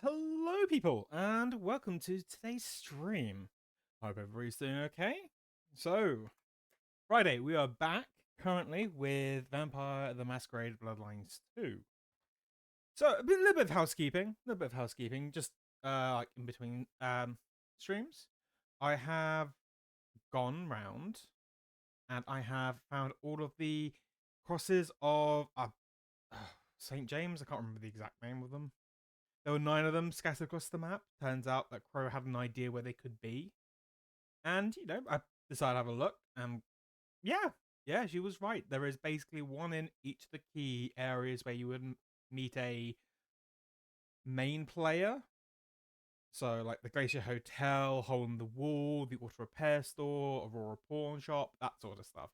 Hello, people, and welcome to today's stream. Hope everybody's doing okay. So, Friday, we are back currently with Vampire the Masquerade Bloodlines 2. So, a little bit of housekeeping, just like in between streams. I have gone round and I have found all of the crosses of St. James. I can't remember the exact name of them. There were 9 of them scattered across the map. Turns out that Crow had an idea where they could be. And, I decided to have a look. And yeah, she was right. There is basically one in each of the key areas where you would meet a main player. So, like the Glacier Hotel, Hole in the Wall, the Auto Repair Store, Aurora Pawn Shop, that sort of stuff.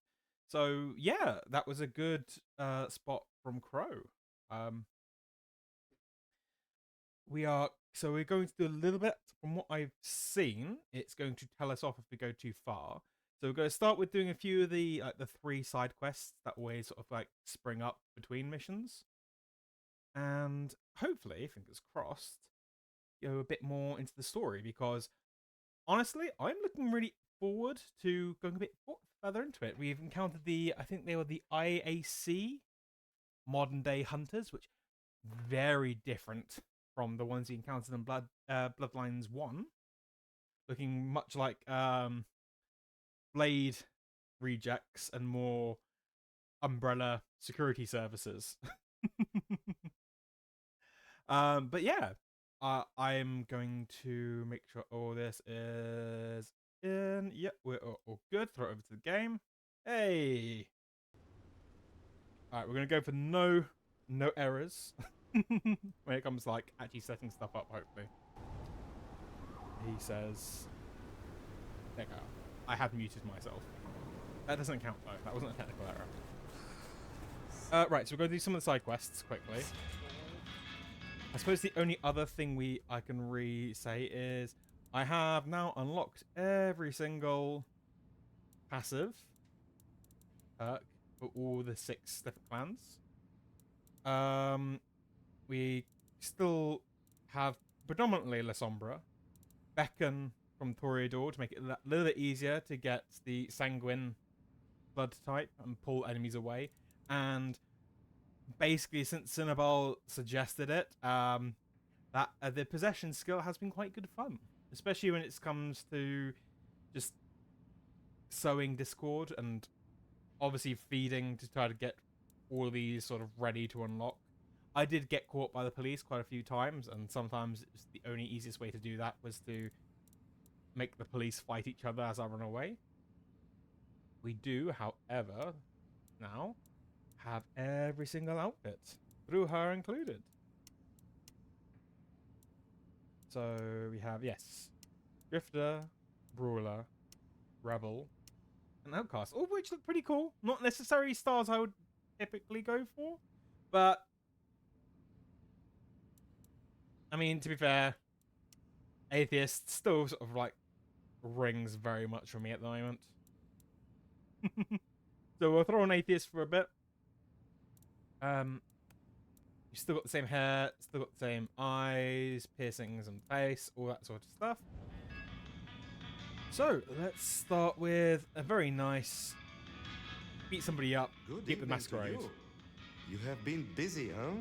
So, yeah, that was a good spot from Crow. Um, we're going to do a little bit from what I've seen. It's going to tell us off if we go too far. So we're going to start with doing a few of the 3 side quests that always sort of like spring up between missions, and hopefully, fingers crossed, go a bit more into the story, because honestly, I'm looking really forward to going a bit further into it. We've encountered I think they were the IAC modern day hunters, which very different from the ones you encountered in Bloodlines 1, looking much like Blade rejects and more Umbrella security services. But yeah, I'm going to make sure all this is in. Yep, we're all good. Throw it over to the game. Hey! Alright, we're going to go for no errors when it comes to like actually setting stuff up, hopefully. He says, there you go. I have muted myself. That doesn't count though. That wasn't a technical error. Right, so we're going to do some of the side quests quickly. I suppose the only other thing I can say is I have now unlocked every single passive perk for all the 6 different clans. We still have predominantly Lasombra, Beckon from Toreador to make it a little bit easier to get the Sanguine blood type and pull enemies away. And basically, since Cinnabal suggested it, that the possession skill has been quite good fun, especially when it comes to just sowing discord and obviously feeding to try to get all of these sort of ready to unlock. I did get caught by the police quite a few times, and sometimes the only easiest way to do that was to make the police fight each other as I run away. We do, however, now have every single outfit, through her included. So we have, yes, Drifter, Brawler, Rebel, and Outcast, all of which look pretty cool. Not necessarily stars I would typically go for, but I mean, to be fair, Atheist still sort of like rings very much for me at the moment. So we'll throw on Atheist for a bit. You still got the same hair, still got the same eyes, piercings, and face, all that sort of stuff. So let's start with a very nice beat somebody up, keep the Masquerade. You have been busy, huh?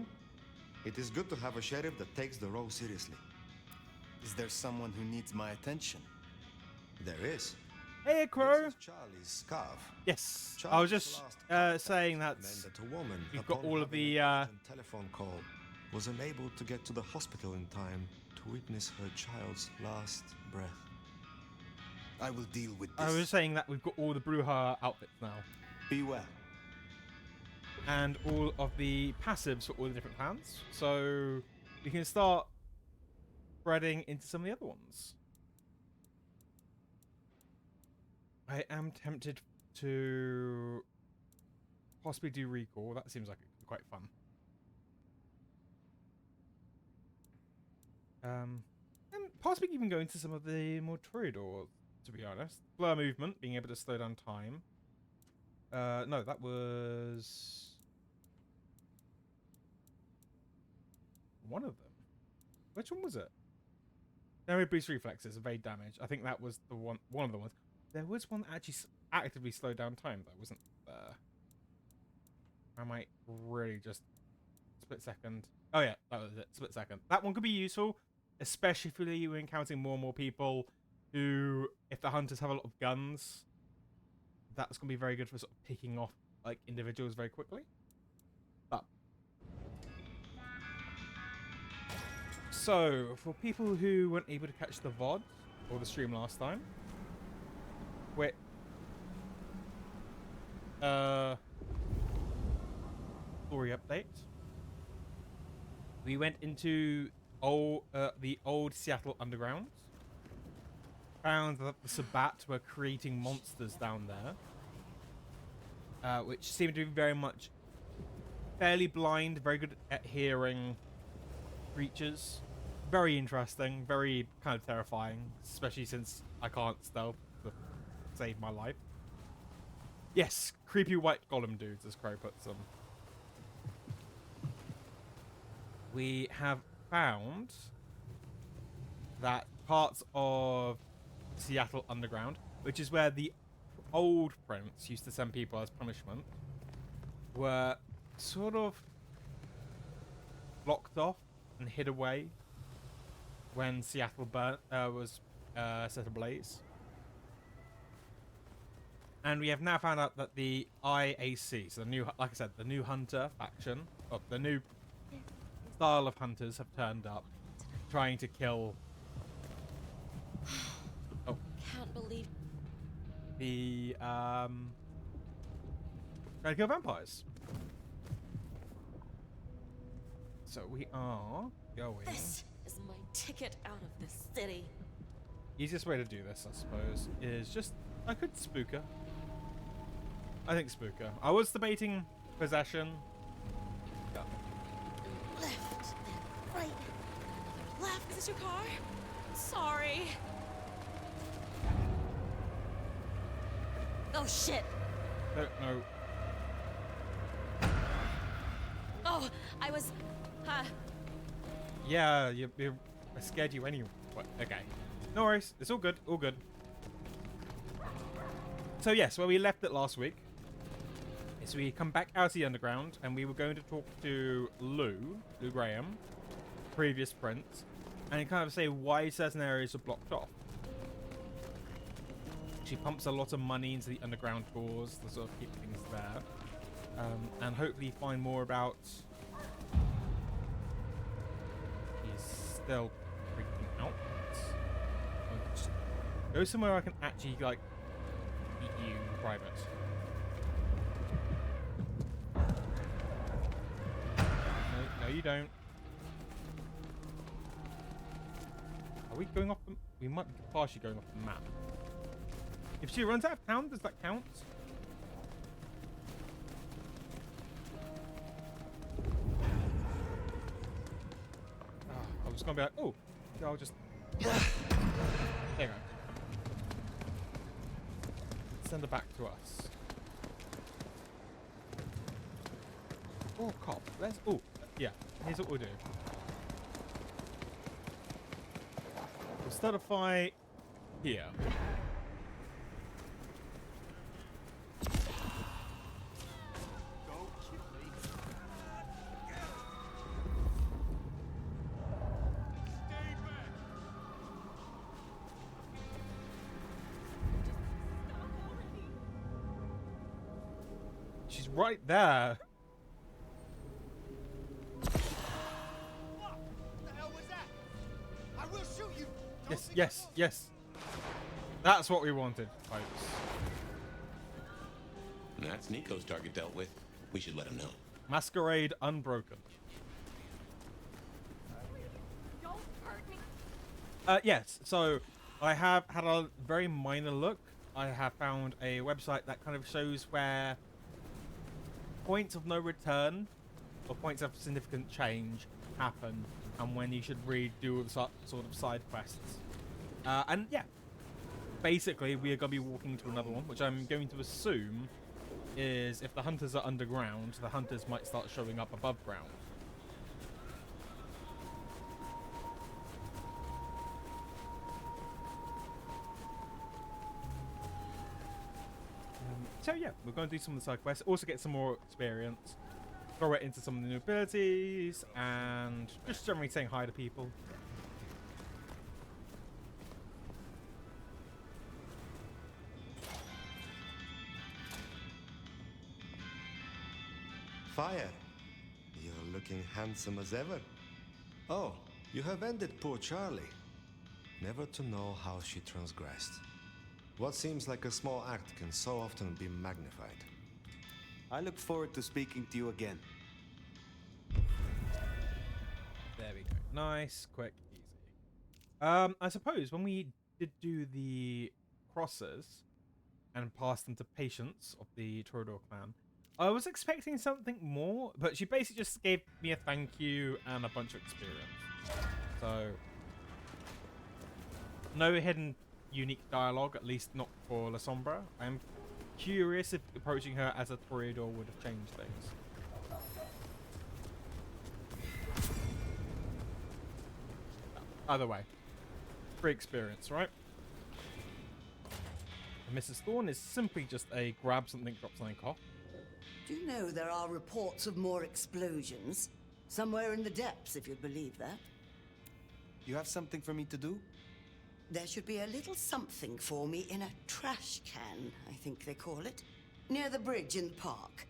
It is good to have a sheriff that takes the role seriously. Is there someone who needs my attention? There is. Hey, Crow. This is Charlie's carve. Yes, Charlie's I was just saying that a woman, we've got all of the telephone call, was unable to get to the hospital in time to witness her child's last breath. I will deal with this. I was saying that we've got all the Bruja outfits now. Be well. And all of the passives for all the different clans. So we can start spreading into some of the other ones. I am tempted to possibly do recall. That seems like it could be quite fun. And possibly even go into some of the more Toreador, to be honest. Blur movement, being able to slow down time. No, that was one of them. Which one was it? Damage boost reflexes, evade damage. I think that was the one of the ones. There was one that actually actively slowed down time that wasn't there. I might really just split second. Oh yeah, that was it. Split second. That one could be useful, especially if you're encountering more and more people who, if the hunters have a lot of guns, that's gonna be very good for sort of picking off like individuals very quickly. But so for people who weren't able to catch the VOD or the stream last time, quick story update. We went into the old Seattle Underground. Found that the Sabbat were creating monsters down there, which seemed to be very much fairly blind, very good at hearing creatures. Very interesting, very kind of terrifying, especially since I can't stealth to save my life. Yes, creepy white golem dudes, as Crow puts them. We have found that parts of Seattle Underground, which is where the old prince used to send people as punishment, were sort of blocked off and hid away when Seattle was set ablaze. And we have now found out that the IAC, so the new, like I said, the new hunter faction, or the new style of hunters have turned up, trying to kill. Oh, Can't believe. The trying to kill vampires. So we are going. This is my ticket out of this city. Easiest way to do this, I suppose, is just I could spooker. I think spooker. I was debating possession. Left, then right, another left. Is this your car? Sorry. Oh shit. No, no. Oh, I was. Yeah, I scared you anyway. Okay. No worries. It's all good. All good. So yes, where we left it last week is we come back out of the underground and we were going to talk to Lou Graham, previous prince, and kind of say why certain areas are blocked off. She pumps a lot of money into the underground tours to sort of keep things there, and hopefully find more about. He's still freaking out. Just go somewhere I can actually like eat you in private. No, you don't. Are we going off the? We might be partially going off the map. If she runs out of town, does that count? I was gonna be like, oh, yeah, I'll just. There you go. Send her back to us. Oh, cop. Let's. Oh, yeah. Here's what we'll do. We'll start a fight here. She's right there. Yes, yes, yes. That's what we wanted, folks. That's Nico's target dealt with. We should let him know. Masquerade unbroken. Don't hurt me. Yes, so I have had a very minor look. I have found a website that kind of shows where points of no return or points of significant change happen and when you should redo the sort of side quests. And yeah, basically we are going to be walking to another one, which I'm going to assume is if the hunters are underground, the hunters might start showing up above ground. So yeah, we're going to do some of the side quests, also get some more experience, throw it into some of the new abilities, and just generally saying hi to people. Fire, you're looking handsome as ever. Oh, you have ended poor Charlie. Never to know how she transgressed. What seems like a small act can so often be magnified. I look forward to speaking to you again. There we go. Nice, quick, easy. I suppose when we did do the crosses and pass them to patients of the Torador clan, I was expecting something more, but she basically just gave me a thank you and a bunch of experience. So, no hidden unique dialogue, at least not for Lasombra. I'm curious if approaching her as a Torador would have changed things. Either way, free experience, right? And Mrs. Thorne is simply just a grab something, drop something off. Do you know there are reports of more explosions? Somewhere in the depths, if you'd believe that. You have something for me to do? There should be a little something for me in a trash can, I think they call it, near the bridge in the park.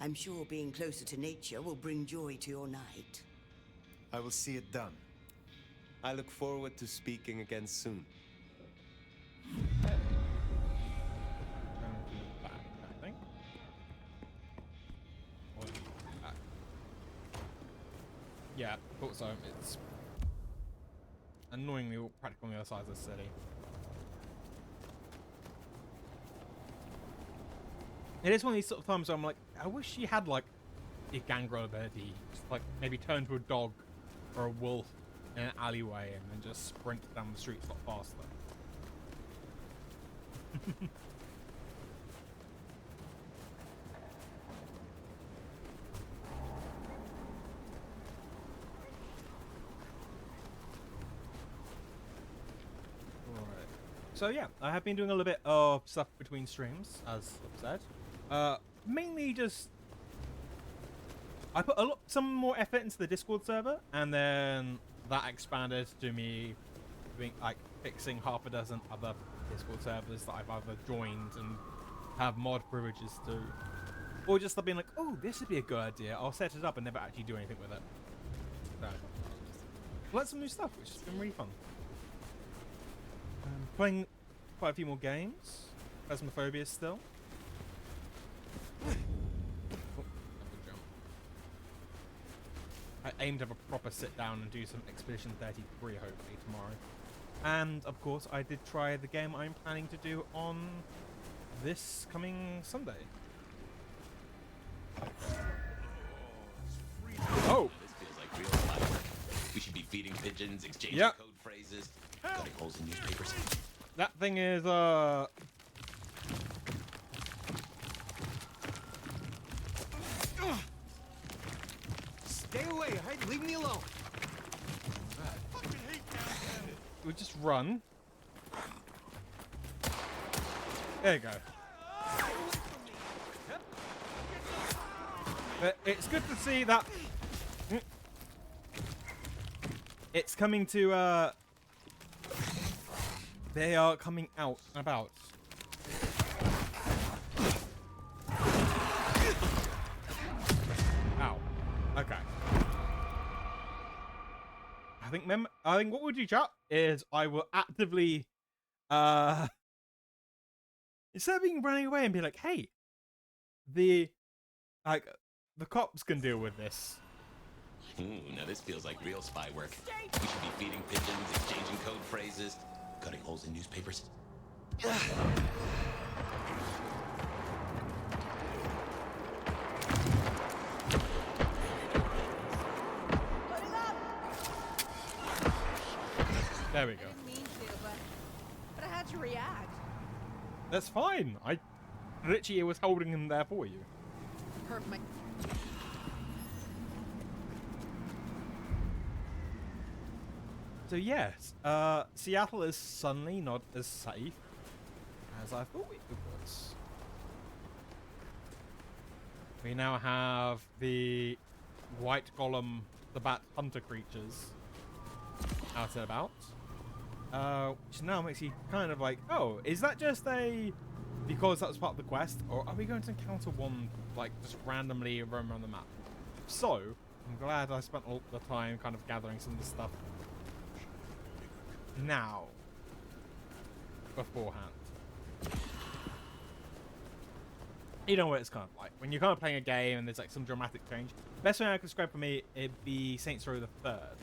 I'm sure being closer to nature will bring joy to your night. I will see it done. I look forward to speaking again soon. Back, I think. Or back. Yeah, thought so. It's annoyingly practically on the other side of the city. It is one of these sort of times where I'm like, I wish she had like a gangrel ability, just like maybe turn to a dog or a wolf in an alleyway and then just sprint down the streets a lot faster. So yeah, I have been doing a little bit of stuff between streams, as I've said. Mainly just I put some more effort into the Discord server, and then that expanded to me doing like fixing half a dozen other Discord servers that I've either joined and have mod privileges to, or just I've been like, oh, this would be a good idea. I'll set it up and never actually do anything with it. So, learned some new stuff, which has been really fun. Playing quite a few more games. Phasmophobia still. Oh, I aim to have a proper sit down and do some Expedition 33 hopefully tomorrow. And of course I did try the game I'm planning to do on this coming Sunday. Oh! This feels like real life. We should be feeding pigeons, exchanging Yep. code phrases, cutting holes in newspapers. That thing is Stay away, hey, leave me alone. we'll just run. There you go. But it's good to see that it's coming to they are coming out and about. Ow. Okay. I think what we'll do, chat, is I will actively instead of being running away and be like, hey, the cops can deal with this. Ooh, now this feels like real spy work. We should be feeding pigeons, exchanging code phrases, cutting holes in newspapers. There we go. I didn't mean to, but I had to react. That's fine. I literally was holding him there for you. Hurt my. So yes, Seattle is suddenly not as safe as I thought it was. We now have the white golem, the bat hunter creatures out and about. Which now makes you kind of like, oh, is that just a... because that was part of the quest? Or are we going to encounter one, like, just randomly roam around the map? So, I'm glad I spent all the time kind of gathering some of the stuff now. Beforehand. You know what it's kind of like. When you're kind of playing a game and there's like some dramatic change. Best way I can describe for me, it'd be Saints Row the Third.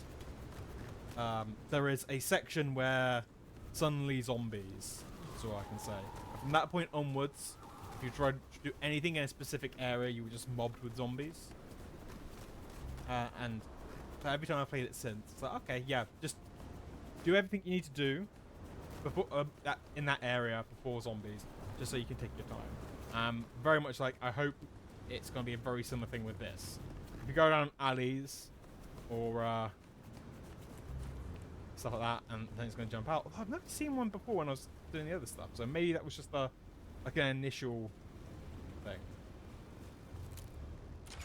There is a section where suddenly zombies, that's all I can say. From that point onwards, if you tried to do anything in a specific area, you were just mobbed with zombies. And every time I played it since, it's like, okay, yeah, just do everything you need to do before in that area before zombies, just so you can take your time. Very much like, I hope it's going to be a very similar thing with this. If you go down alleys or stuff like that, and then it's going to jump out. Although I've never seen one before when I was doing the other stuff, so maybe that was just like an initial thing.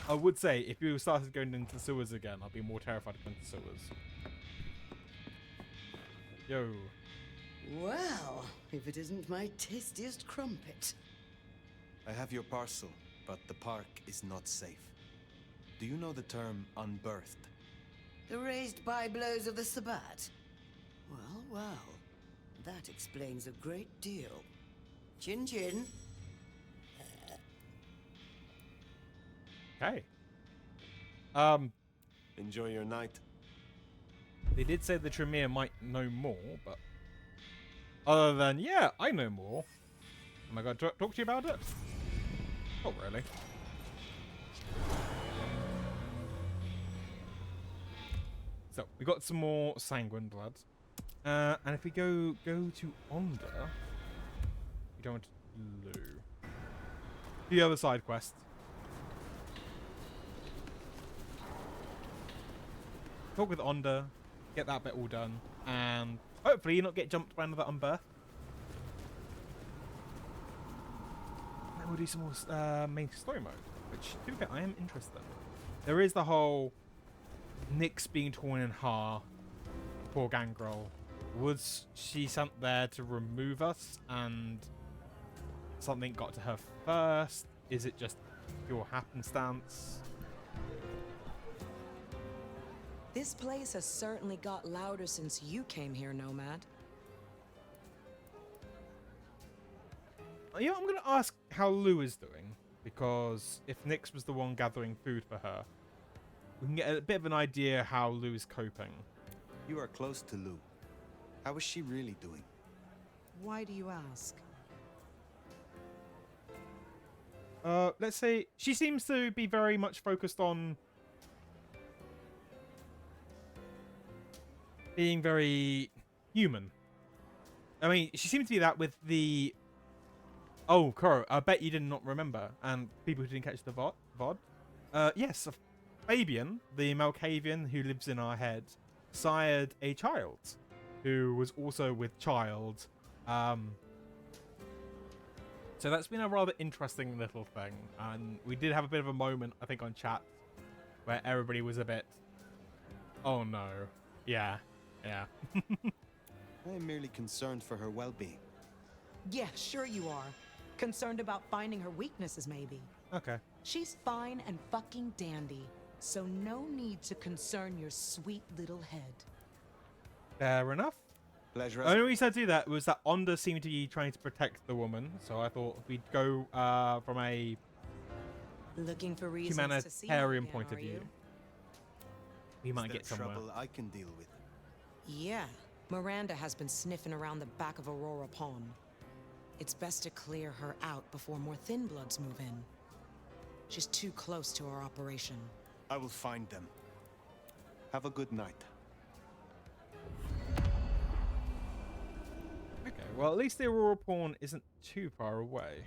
I would say if you started going into the sewers again, I'd be more terrified of going to sewers. Yo. Well, if it isn't my tastiest crumpet. I have your parcel, but the park is not safe. Do you know the term unbirthed? The raised by-blows of the Sabbat. Well, that explains a great deal. Chin chin. Okay. Enjoy your night. They did say the Tremere might know more, but other than, yeah, I know more. Am I going to talk to you about it? Not really. So, we got some more sanguine blood. And if we go to Onda, we don't want to Lou. The other side quest. Talk with Onda, get that bit all done, and hopefully not get jumped by another Unbirth. Then we'll do some more main story mode, which, to be fair, I am interested in. There is the whole Nyx being torn in half. Poor Gangrel. Was she sent there to remove us and something got to her first? Is it just pure happenstance? This place has certainly got louder since you came here, Nomad. You know, I'm going to ask how Lou is doing, because if Nyx was the one gathering food for her, we can get a bit of an idea how Lou is coping. You are close to Lou. How is she really doing? Why do you ask? Let's say she seems to be very much focused on being very human. I mean, she seemed to be that with the... Oh, Koro, I bet you did not remember. And people who didn't catch the VOD. Yes, Fabian, the Malkavian who lives in our head, sired a child who was also with child. So that's been a rather interesting little thing. And we did have a bit of a moment, I think, on chat where everybody was a bit... Oh, no. Yeah. Yeah. I am merely concerned for her well-being. Yeah, sure you are. Concerned about finding her weaknesses, maybe. Okay. She's fine and fucking dandy, so no need to concern your sweet little head. Fair enough. Pleasure. The only reason I do that was that Onda seemed to be trying to protect the woman, so I thought we'd go from a Looking for reasons to see me humanitarian again, point of are view. you? We Is might there get somewhere. trouble I can deal with? Yeah, Miranda has been sniffing around the back of Aurora Pond. It's best to clear her out before more Thin Bloods move in. She's too close to our operation. I will find them. Have a good night. Okay, well, at least the Aurora Pawn isn't too far away.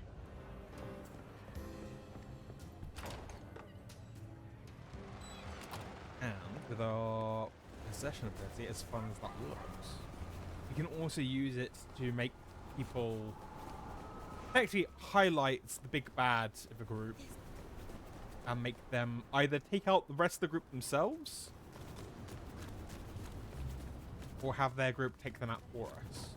And with our possession ability, as fun as that looks, we can also use it to make people... Actually highlights the big bad of a group and make them either take out the rest of the group themselves or have their group take them out for us.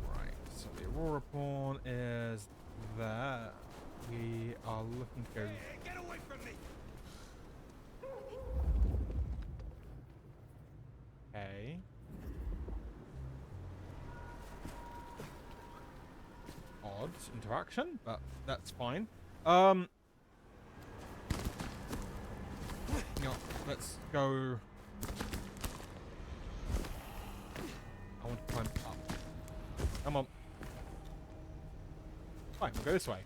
Right, so the Aurora Pawn is there. We are looking to go... Hey, get away from me! Okay. Odd interaction, but that's fine. You know, let's go. I want to climb up. Come on. Fine, we'll go this way.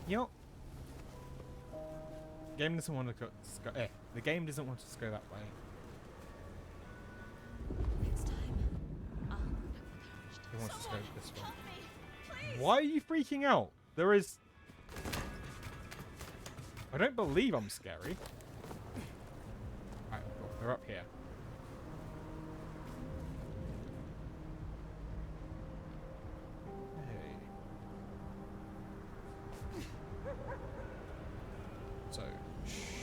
You know, game doesn't want to go. The game doesn't want us to go that way. Next time, I'll It wants us to go this way. help me, please. Why are you freaking out? There is... I don't believe I'm scary. Alright, cool. They're up here. Hey. So,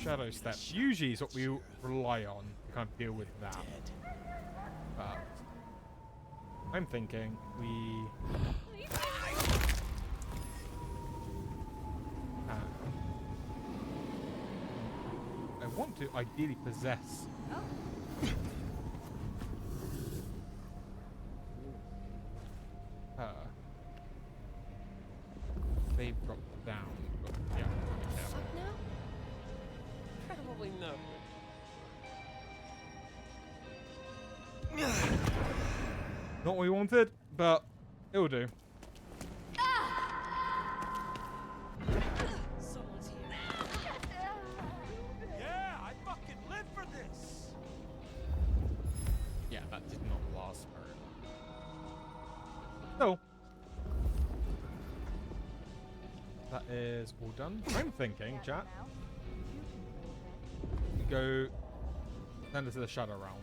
shadow steps usually is what we rely on to kind of deal with that. But I'm thinking we... I want to ideally possess. Her. They've dropped down, but yeah. Fuck no? Probably no. Not what we wanted, but it'll do. Someone's here. Yeah, I fucking live for this! Yeah, that did not last very long. No. That is all done. I'm thinking, chat. We go send it to the shadow realm.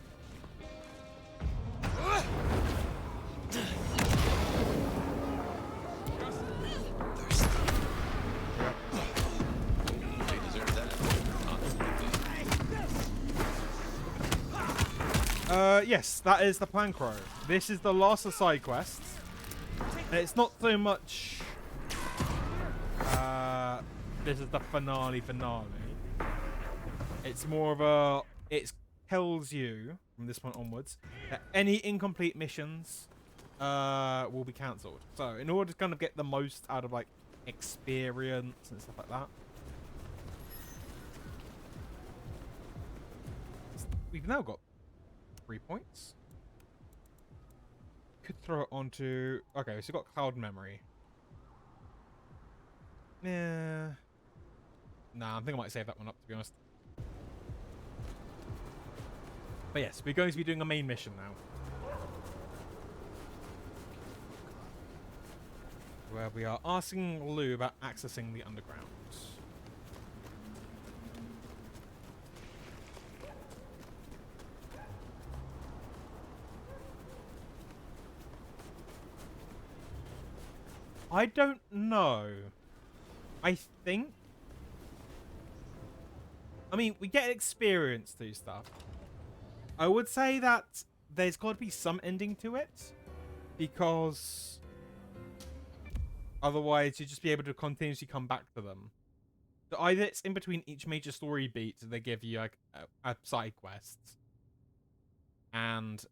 They deserve that. Yes, that is the plan, Crow. This is the last of the side quests. And it's not so much... this is the finale. It's more of a... It tells you, from this point onwards, that any incomplete missions will be cancelled. So, in order to kind of get the most out of, like, experience and stuff like that, we've now got 3 points. Could throw it onto... Okay, so we've got Cloud Memory. Yeah. Nah, I think I might save that one up, to be honest. But yes, we're going to be doing a main mission now. Where we are asking Lou about accessing the underground. I don't know. I think... I mean, we get experience through stuff. I would say that there's got to be some ending to it. Because... otherwise, you'd just be able to continuously come back to them. So either it's in between each major story beat, they give you like a side quest. And...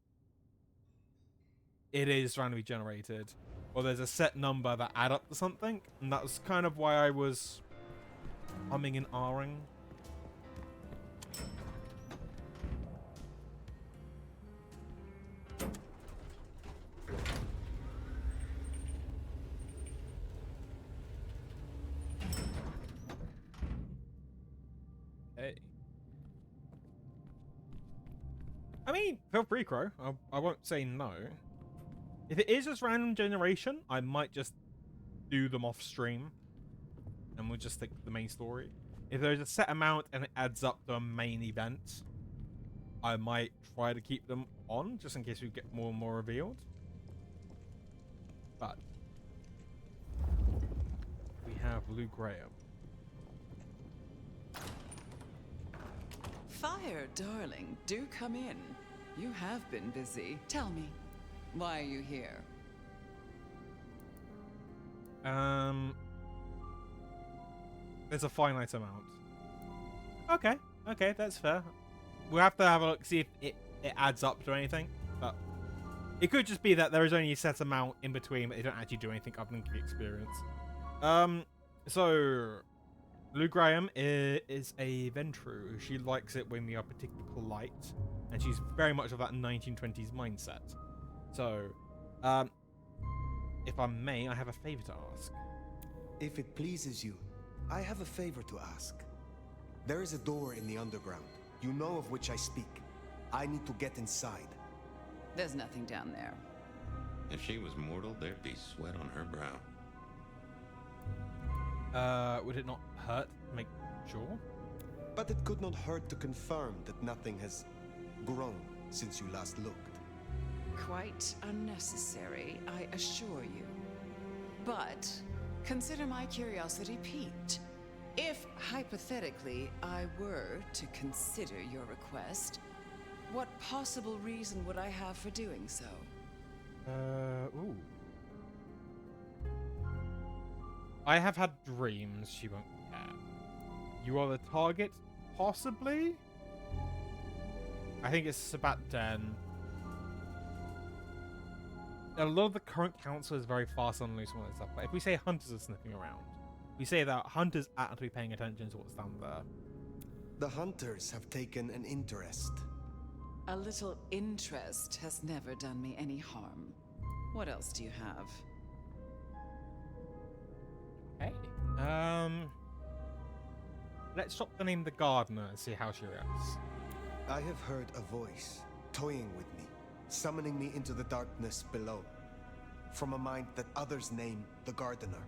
it is randomly generated. Or there's a set number that add up to something. And that's kind of why I was humming and ahhing. Hey. I mean, feel free, Crow. I won't say no. If it is just random generation, I might just do them off stream. And we'll just stick to the main story. If there's a set amount and it adds up to a main event, I might try to keep them on just in case we get more and more revealed. But we have Lou Graham. Fire, darling, do come in. You have been busy. Tell me, why are you here? There's a finite amount. Okay, that's fair. We'll have to have a look, see if it adds up to anything. But it could just be that there is only a set amount in between, but they don't actually do anything other than give experience. So Lou Graham is a Ventru. She likes it when we are particularly polite, and she's very much of that 1920s mindset. So, if I may, I have a favor to ask. If it pleases you, I have a favor to ask. There is a door in the underground. You know of which I speak. I need to get inside. There's nothing down there. If she was mortal, there'd be sweat on her brow. Would it not hurt to make sure? But it could not hurt to confirm that nothing has grown since you last looked. Quite unnecessary, I assure you. But consider my curiosity piqued. If, hypothetically, I were to consider your request, what possible reason would I have for doing so? Ooh. I have had dreams she won't care. You are the target? Possibly? I think it's about 10. A lot of the current council is very fast on loose and stuff, but if we say hunters are sniffing around, we say that hunters are actually paying attention to what's down there. The hunters have taken an interest. A little interest has never done me any harm. What else do you have? Hey. Let's drop the name the gardener and see how she reacts. I have heard a voice toying with me, summoning me into the darkness below, from a mind that others name the gardener.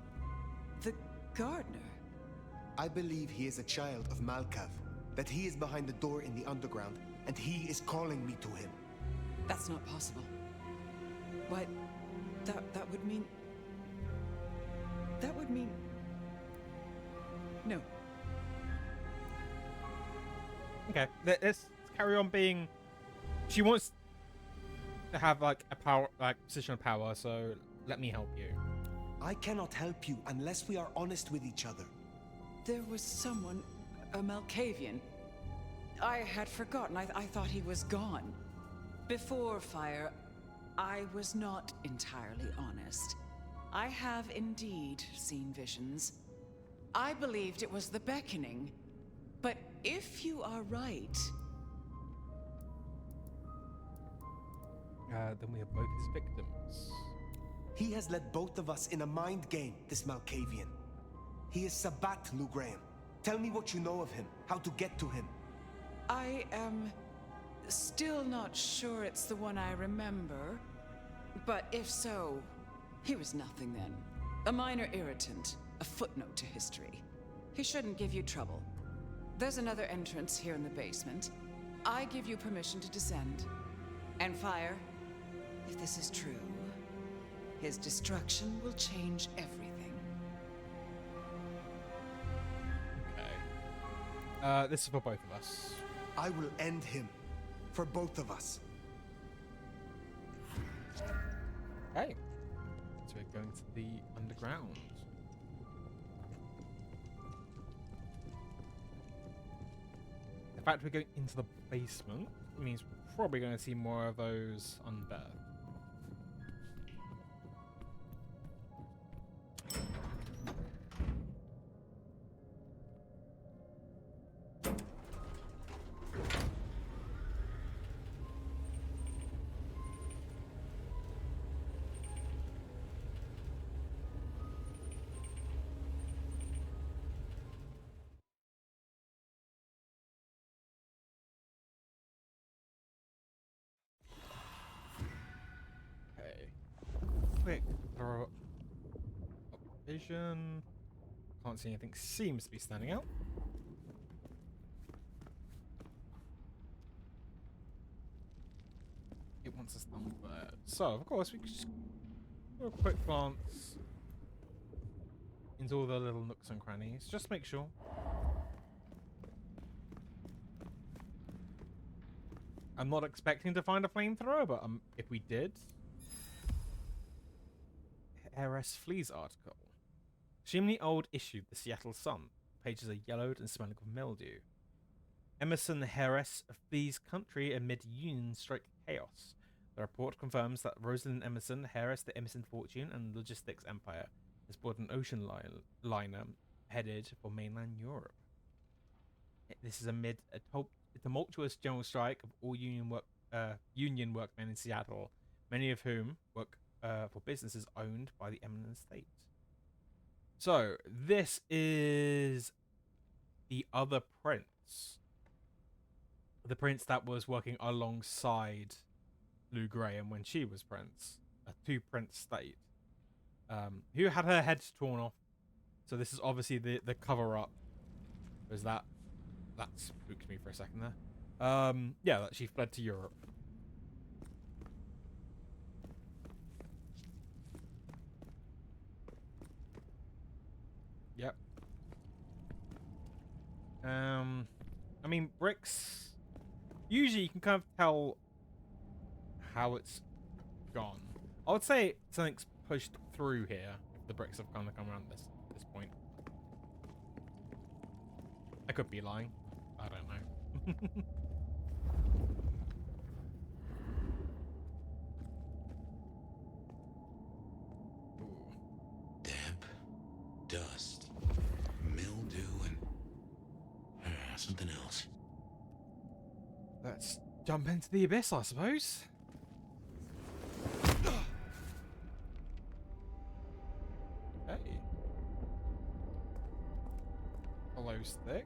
The gardener? I believe he is a child of Malkav, that he is behind the door in the underground, and he is calling me to him. That's not possible. Why, that would mean... That would mean... No. Okay, let's carry on being... She wants to have, like, a power, like, position of power, so let me help you. I cannot help you unless we are honest with each other. There was someone, a Malkavian. I had forgotten. I thought he was gone. Before Fire, I was not entirely honest. I have indeed seen visions. I believed it was the beckoning. But if you are right... Then we are both his victims. He has led both of us in a mind game, this Malkavian. He is Sabat, Lou Graham. Tell me what you know of him, how to get to him. I am still not sure it's the one I remember. But if so, he was nothing then. A minor irritant, a footnote to history. He shouldn't give you trouble. There's another entrance here in the basement. I give you permission to descend. And Fire, if this is true, his destruction will change everything. Okay. This is for both of us. I will end him. For both of us. Okay. So we're going to the underground. The fact we're going into the basement means we're probably going to see more of those undead. Quick throw vision. Can't see anything seems to be standing out. answers them first. So, of course, we could just do a quick glance into all the little nooks and crannies. Just make sure. I'm not expecting to find a flamethrower, but if we did... Heiress Fleas article. Extremely old issue, the Seattle Sun. Pages are yellowed and smelling of mildew. Emerson Heiress flees country amid Union strike chaos. The report confirms that Rosalind Emerson, heiress the Emerson fortune and logistics empire, has bought an ocean liner headed for mainland Europe. This is amid a tumultuous general strike of all union workmen in Seattle, many of whom work for businesses owned by the eminent state. So, this is the other prince. The prince that was working alongside Lou Graham when she was prince. A two-prince state. Who had her head torn off. So this is obviously the cover-up. Was that spooked me for a second there. Yeah, that she fled to Europe. Yep. I mean, bricks... Usually you can kind of tell how it's gone. I would say something's pushed through here if the bricks have kind of come around this point. I could be lying. I don't know. Damp, dust, mildew, and something else. Let's jump into the abyss, I suppose. Okay. Hollow stick.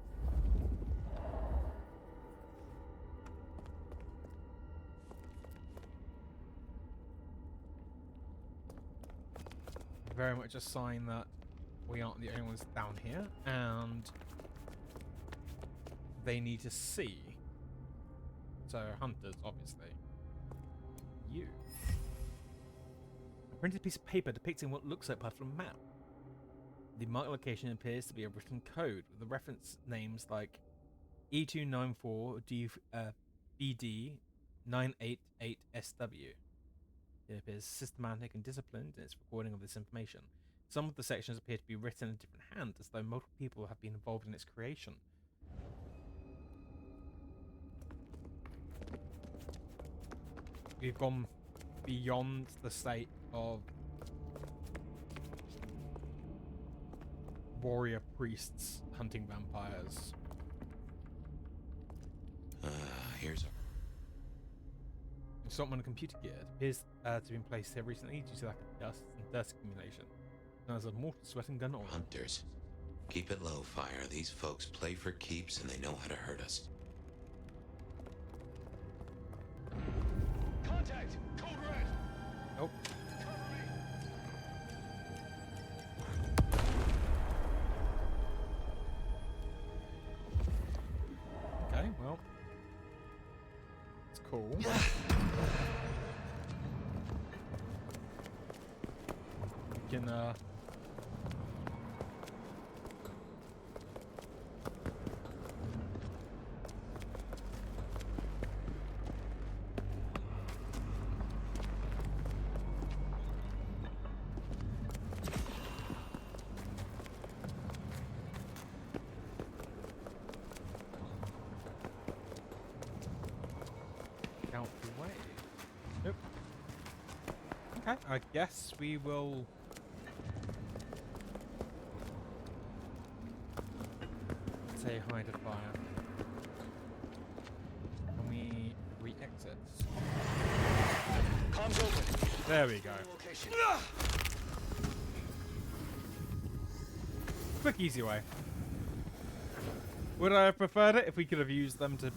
Very much a sign that we aren't the only ones down here, and they need to see. So, hunters, obviously. You. A printed piece of paper depicting what looks like part of a map. The marked location appears to be a written code with the reference names like E294 BD 988SW. It appears systematic and disciplined in its recording of this information. Some of the sections appear to be written in a different hand, as though multiple people have been involved in its creation. We've gone beyond the state of warrior priests hunting vampires. Here's Something on a computer gear. It appears to have been placed here recently due to lack of dust and dust accumulation. Now there's a mortar sweat and gun oil. hunters. Keep it low, Fire. These folks play for keeps and they know how to hurt us. Contact! Code red! Oh. Okay, well. It's cool. We can, out the way. Nope. Okay, I guess we will say hi to Fire. When we re-exit. Comms open. There we go. Location. Quick, easy way. Would I have preferred it if we could have used them to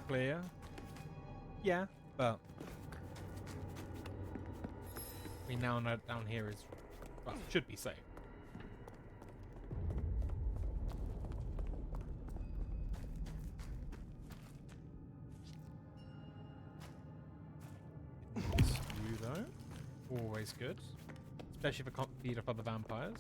clear? Yeah, but we now know down here is, well, should be safe. always good. Especially if I can't feed off other vampires.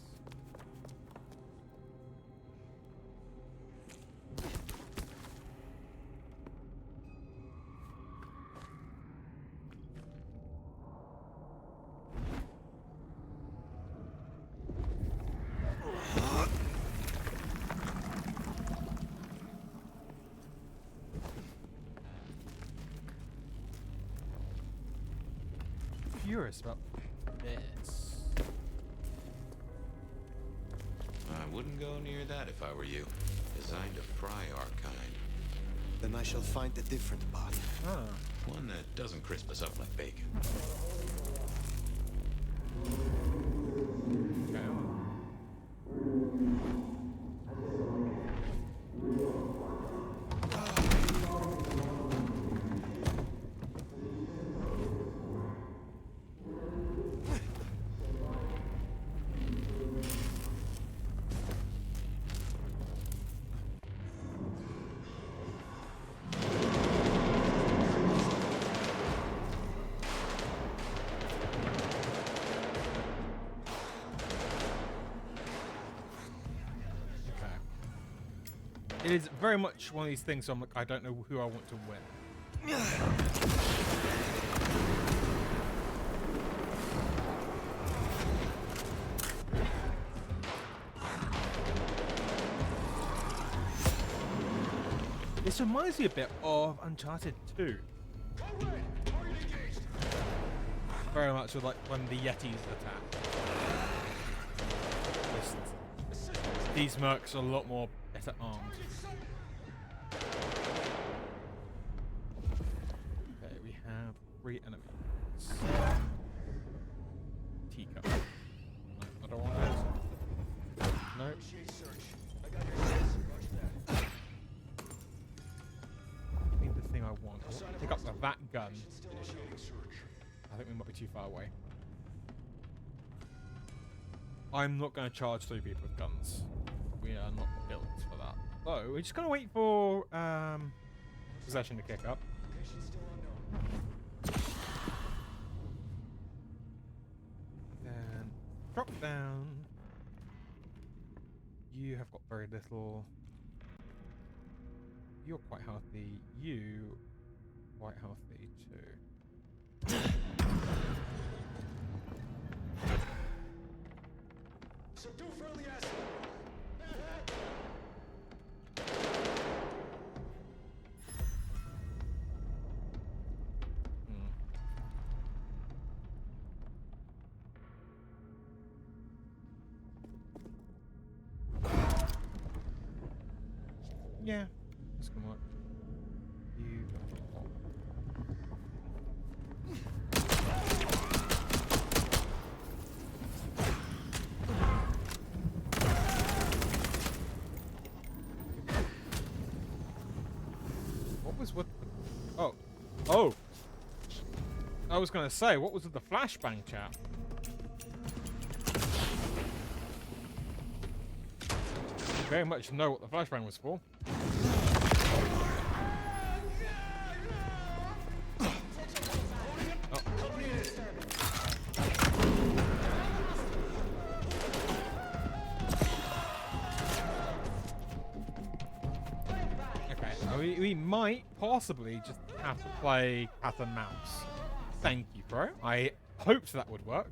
Curious about this. I wouldn't go near that if I were you. Designed to fry our kind. Then I shall find a different path. Ah. One that doesn't crisp us up like bacon. Okay. It is very much one of these things. So I'm like, I don't know who I want to win. This reminds me a bit of Uncharted 2. Very much with like when the Yetis attack. These mercs are a lot more better armed. Okay, we have 3 enemies. Teacup. No, I don't want those. No. I mean the thing I want. I want to pick up that gun. I think we might be too far away. I'm not going to charge 3 people with guns. We are not built for that. So we're just going to wait for possession to kick up. Then drop down. You have got very little. You're quite healthy. You quite healthy too. Yeah, this can work. You what was with the... Oh. I was gonna say, what was with the flashbang chat? You very much know what the flashbang was for. We might possibly just have to play cat and mouse. Thank you, bro. I hoped that would work.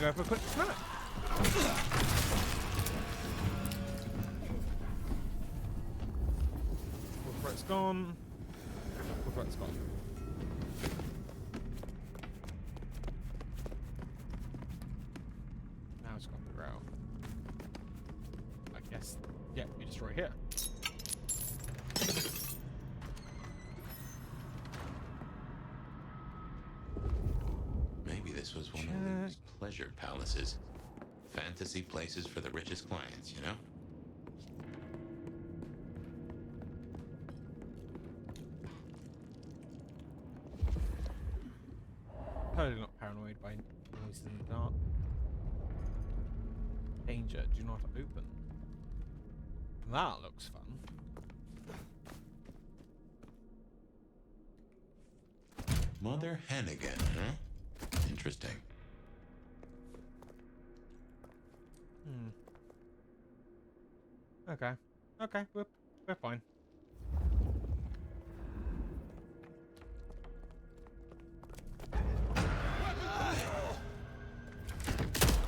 gonna go for a quick snack. Wolf Rat's gone. Wolf Rat's gone. Now it's got the growl. I guess. Yeah, we destroy here. Maybe this was one of these pleasure palaces. Fantasy places for the richest clients, you know? Totally not paranoid by noises in the dark. Danger, do not open. That looks fun. Mother Hannigan, huh? Interesting. Okay. Okay, we're fine.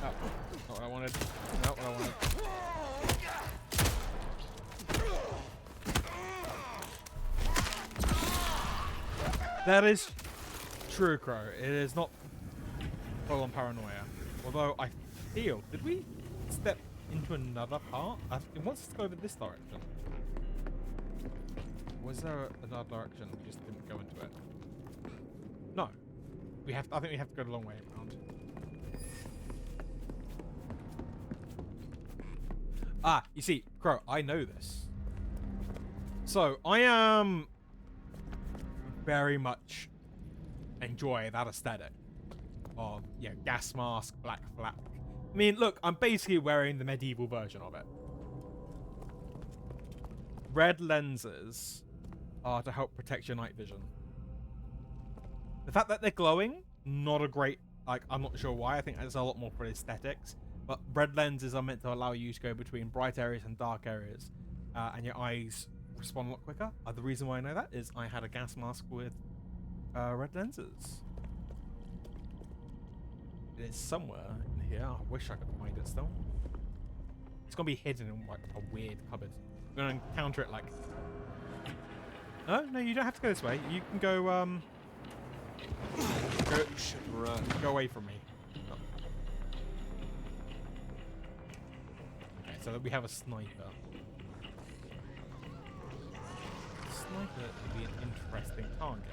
Oh, not what I wanted. Not what I wanted. That is true, Crow. It is not full on paranoia. Although I feel, did we step into another part? It wants us to go over this direction. Was there another direction? We just didn't go into it. No, we have. I think we have to go the long way around. Ah, you see, Crow, I know this. So I am very much enjoy that aesthetic of, yeah, gas mask, black flak. I mean, look, I'm basically wearing the medieval version of it. Red lenses are to help protect your night vision. The fact that they're glowing, not a great, like, I'm not sure why. I think that's a lot more for aesthetics. But red lenses are meant to allow you to go between bright areas and dark areas. And your eyes respond a lot quicker. The reason why I know that is I had a gas mask with red lenses. It is somewhere in here. I wish I could find it still. It's gonna be hidden in like a weird cupboard. I'm gonna encounter it like... No, you don't have to go this way. You can go, go away from me. Oh. Okay, so that we have a sniper. Sniper would be an interesting target.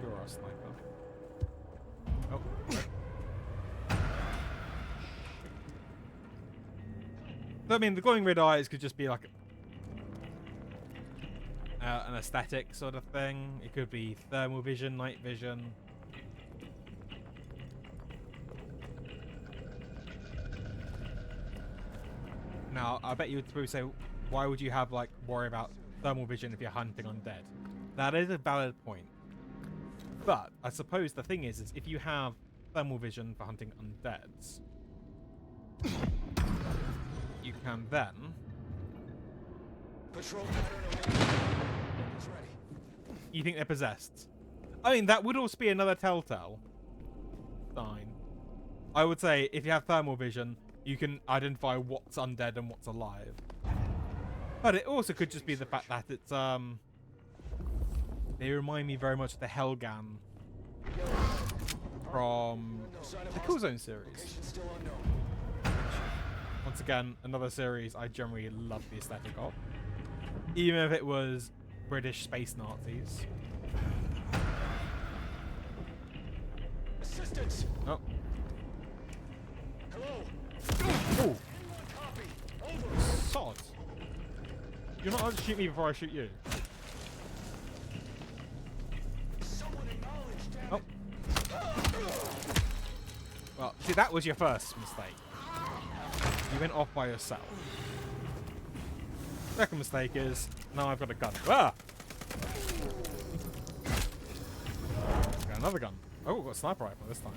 You're a sniper. Oh. So, I mean, the glowing red eyes could just be like an aesthetic sort of thing. It could be thermal vision, night vision. Now, I bet you would probably say, why would you have, like, worry about thermal vision if you're hunting undead? That is a valid point. But I suppose the thing is if you have thermal vision for hunting undeads, you can then... Patrol pattern is ready. You think they're possessed? I mean, that would also be another telltale sign. I would say if you have thermal vision, you can identify what's undead and what's alive. But it also could just be the fact that it's, they remind me very much of the Helgan from the Killzone series. Once again, another series I generally love the aesthetic of. Even if it was British space Nazis. Assistance. Oh. Hello. Oh. Sod. You're not allowed to shoot me before I shoot you. Oh. Well, see, that was your first mistake. You went off by yourself. Second mistake is, now I've got a gun. Ah! Got another gun. Oh, we've got a sniper rifle this time.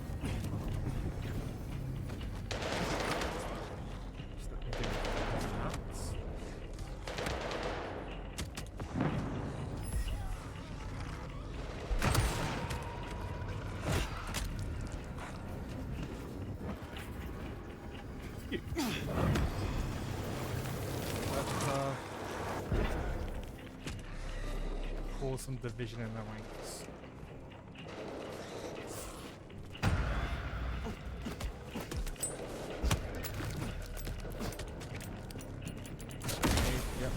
some division in their ranks. Yep.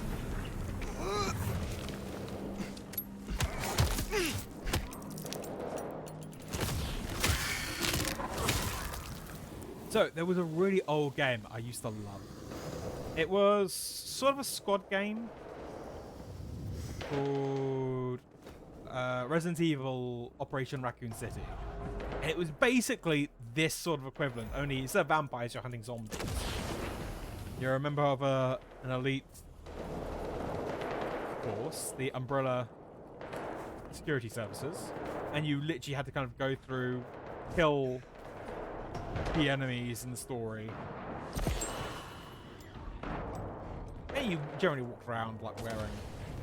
So, there was a really old game I used to love. It was sort of a squad game called Resident Evil Operation Raccoon City. And it was basically this sort of equivalent, only instead of vampires, you're hunting zombies. You're a member of an elite force, the Umbrella Security Services, and you literally had to kind of go through, kill the enemies in the story. And you generally walked around like wearing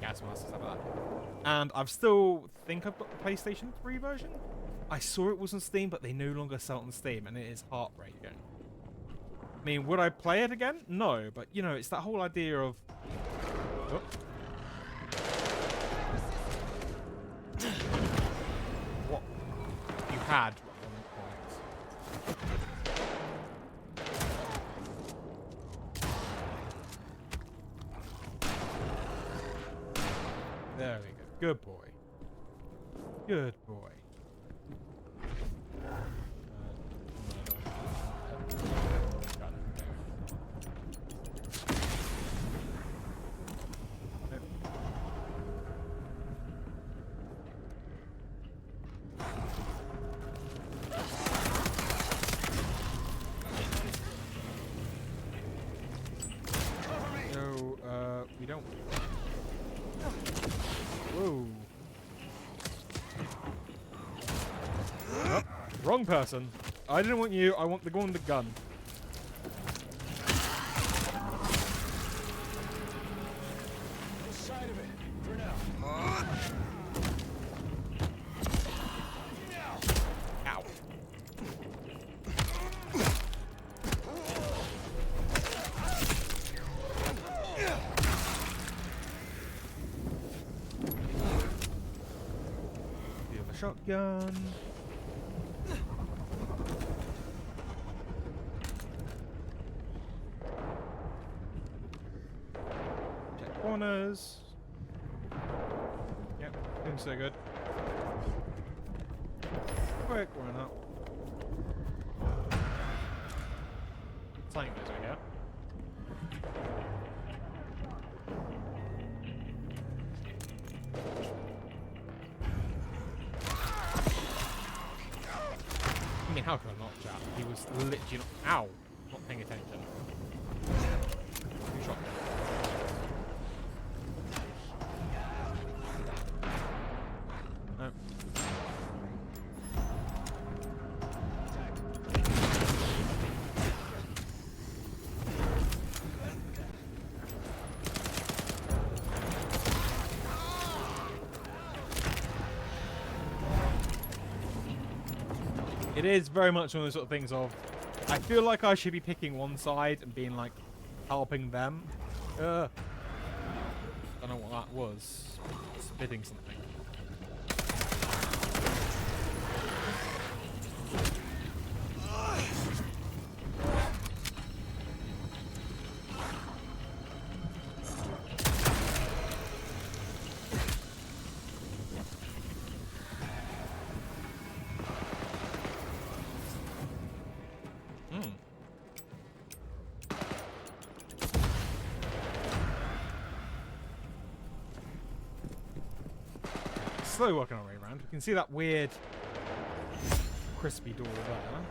gas masks and stuff like that. And I've still think I've got the PlayStation 3 version. I saw it was on Steam, but they no longer sell it on Steam, and it is heartbreaking. I mean, would I play it again? No, but you know, it's that whole idea of oh. What you had. There we go. Good boy. Good boy. No, we don't. Whoa. Oh, wrong person. I didn't want you. I want the one with the gun. Side of it for now. Ow. Shotgun. Check corners. Yep, doing so good. Quick run up. Something goes over here. I mean, how could I not chat? He was literally not, ow, not paying attention. Who shot him? No. It is very much one of those sort of things of, I feel like I should be picking one side and being like, helping them. Don't know what that was. Spitting something. Slowly working our way around. We can see that weird crispy door there.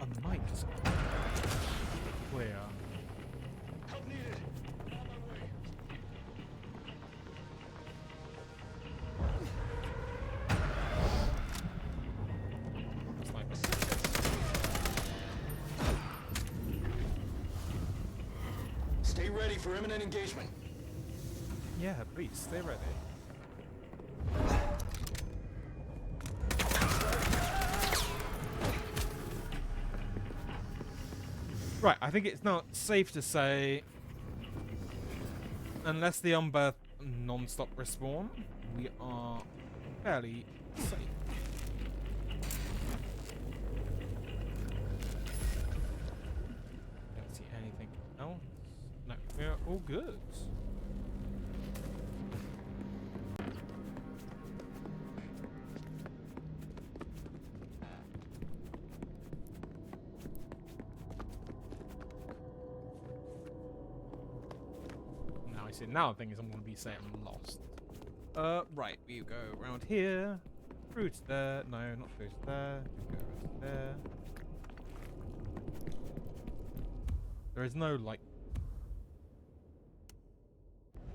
A mic is clear. Help needed. On my way. Sniper. Stay ready for imminent engagement. Yeah, please, stay ready. Right, I think it's not safe to say, unless the non-stop respawn, we are fairly safe. Don't see anything else. No, we're all good. See, now the thing is I'm going to be saying I'm lost. Right, we go around here. Through to there. No, not through to there. Go around to there. There is no, like,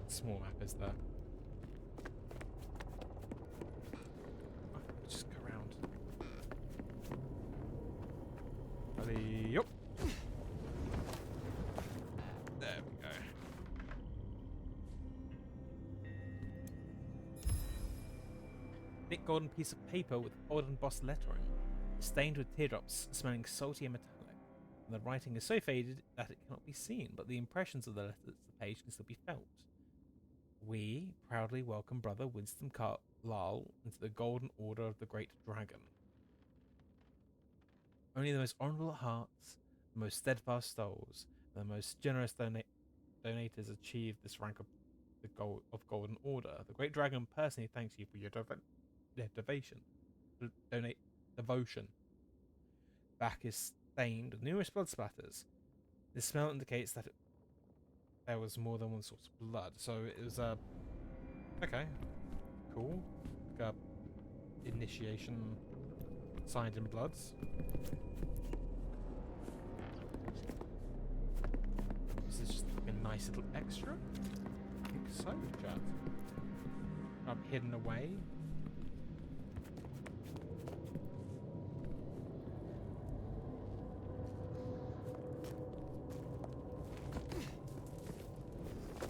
small map, is there? Oh, just go around. Ready? Yup. There we go. Thick golden piece of paper with old embossed lettering, stained with teardrops, smelling salty and metallic. And the writing is so faded that it cannot be seen, but the impressions of the letters of the page can still be felt. We proudly welcome Brother Winston Carlyle into the Golden Order of the Great Dragon. Only the most honourable hearts, the most steadfast souls, and the most generous donators achieve this rank of Golden Order. The Great Dragon personally thanks you for your devotion. Back is stained with numerous blood splatters. This smell indicates that there was more than one source of blood. So it was okay, cool. Like a initiation signed in bloods. Is this just like a nice little extra? I think so, chat. Hidden away.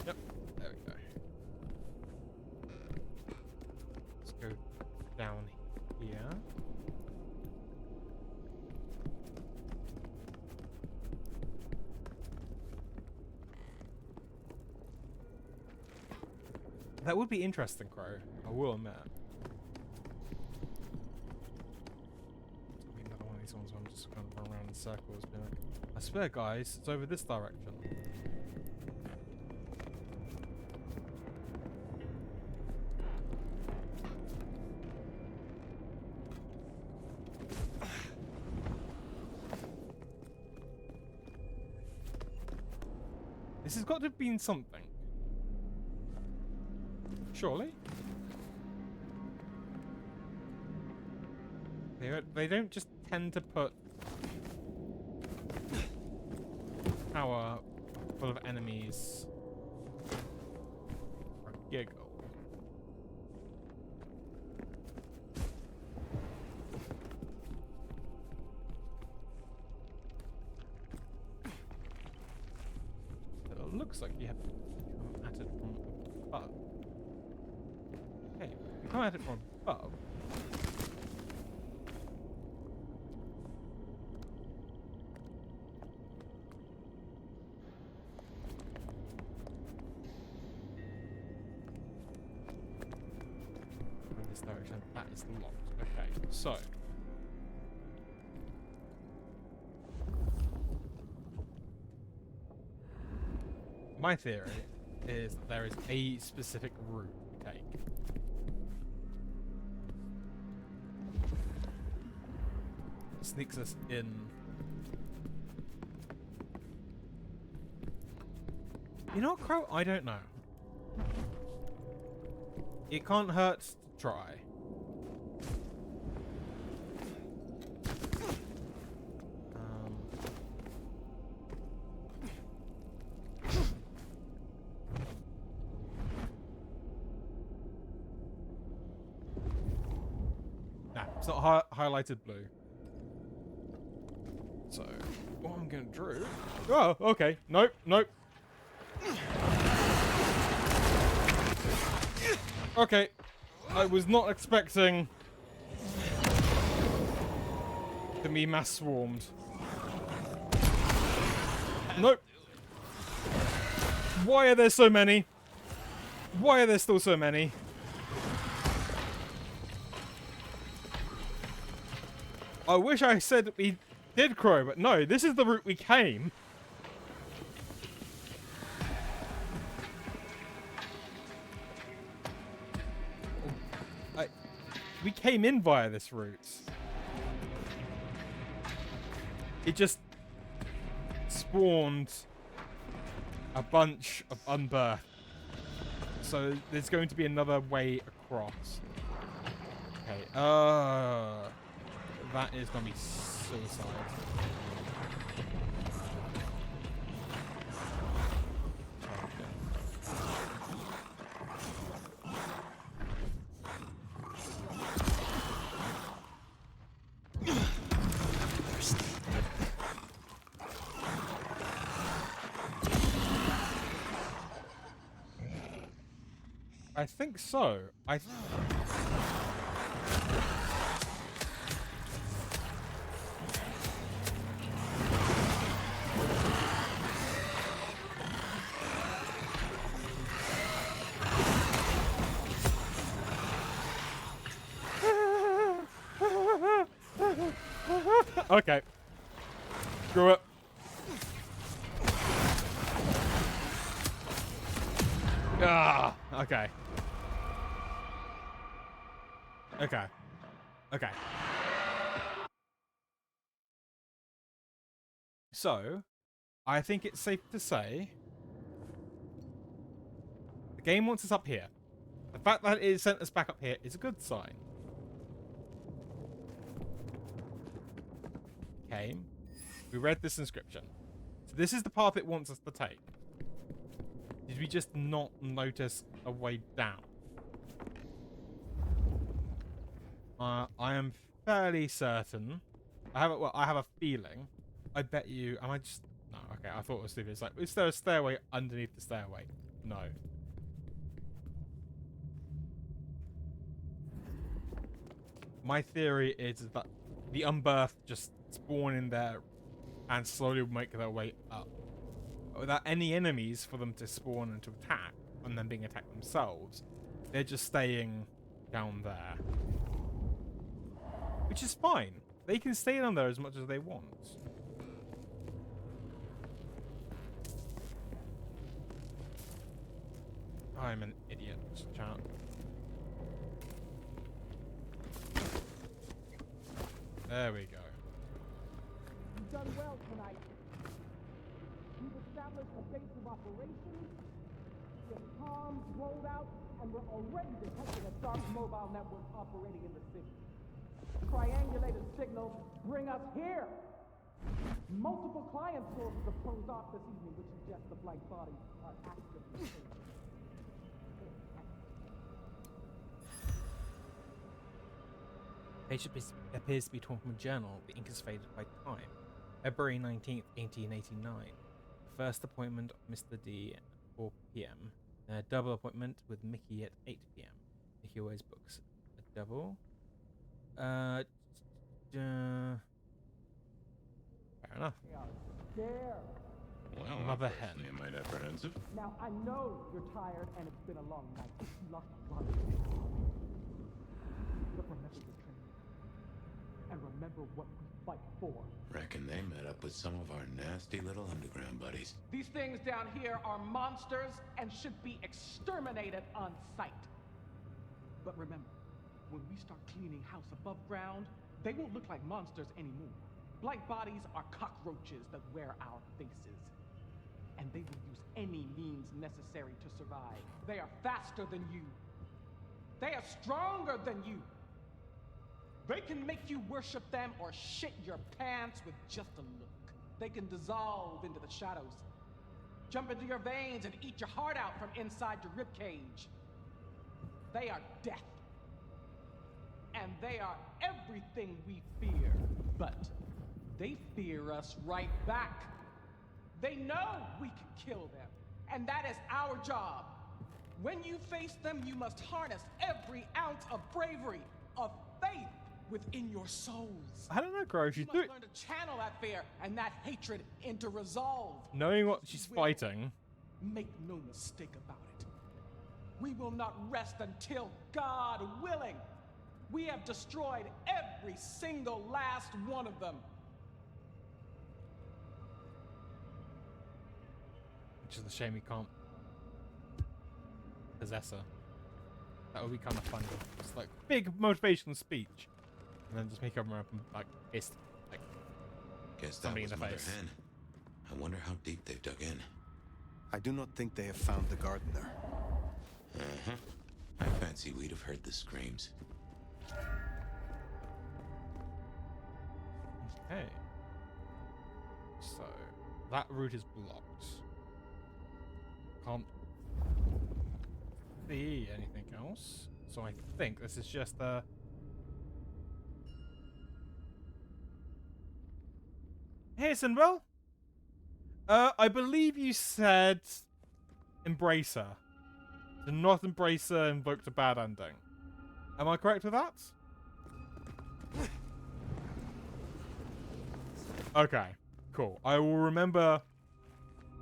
Yep, there we go. Let's go down here. That would be interesting, Crow. I will admit. Maybe another one of these ones where I'm just going to run around in circles. Be like, I swear, guys, it's over this direction. This has got to have been something. Surely? They don't just tend to put power full of enemies for a giggle. It looks like you have to come at it from above. Okay, you come at it from above. In this direction, that is locked. Okay, so. My theory is that there is a specific route to take. Sneaks us in. You know what, Crow? I don't know. It can't hurt to try. Nah, it's not highlighted blue. So, what I'm gonna do... Oh, okay. Nope, nope. Okay. I was not expecting to be mass swarmed. Nope. Why are there so many? Why are there still so many? I wish I said we did crow, but no, this is the route we came. We came in via this route. It just spawned a bunch of unbirthed. So there's going to be another way across. Okay, that is going to be suicide. I think so. Okay. Screw it. Ah, okay. Okay. Okay. So, I think it's safe to say the game wants us up here. The fact that it sent us back up here is a good sign. Came. We read this inscription. So this is the path it wants us to take. Did we just not notice a way down? I am fairly certain. I have a feeling. I bet you. Am I just? No. Okay. I thought it was stupid. It's like, is there a stairway underneath the stairway? No. My theory is that the unbirthed just spawn in there and slowly make their way up, without any enemies for them to spawn and to attack, and then being attacked themselves. They're just staying down there. Which is fine. They can stay down there as much as they want. I'm an idiot, chat. There we go. You've done well tonight. We've established a base of operations. We have comms rolled out, and we're already detecting a dark mobile network operating in the city. Triangulated signals bring us here. Multiple client sources have closed off this evening, which suggests the blight bodies are actively safe. Page appears to be torn from a journal. The ink is faded by time. February 19th, 1889. First appointment of Mr. D at 4 p.m. A double appointment with Mickey at 8 p.m. Mickey always books a double. Fair enough. Well, Mother that hen. am I apprehensive? Now, I know you're tired and it's been a long night. You lost a lot. But remember your training. And remember what we fight for. Reckon they met up with some of our nasty little underground buddies. These things down here are monsters and should be exterminated on sight. But remember, when we start cleaning house above ground, they won't look like monsters anymore. Blight bodies are cockroaches that wear our faces. And they will use any means necessary to survive. They are faster than you. They are stronger than you. They can make you worship them or shit your pants with just a look. They can dissolve into the shadows, jump into your veins and eat your heart out from inside your ribcage. They are death. And they are everything we fear. But they fear us right back. They know we can kill them. And that is our job. When you face them, you must harness every ounce of bravery, of faith within your souls. I don't know, Crow. She's You must learn to channel that fear and that hatred into resolve. knowing what she's You will. fighting. Make no mistake about it. We will not rest until, God willing, we have destroyed every single last one of them. Which is a shame we can't possess her. That would be kind of funny. Just like big motivational speech, and then just make her run up and like fist like Guess that somebody was in the Mother face. Hen. I wonder how deep they've dug in. I do not think they have found the gardener. Uh-huh. I fancy we'd have heard the screams. Okay. So that route is blocked. Can't see anything else. So I think this is just the. Hey, Sinwell. I believe you said embrace her. To not embrace her invoked a bad ending. Am I correct with that? Okay, cool. I will remember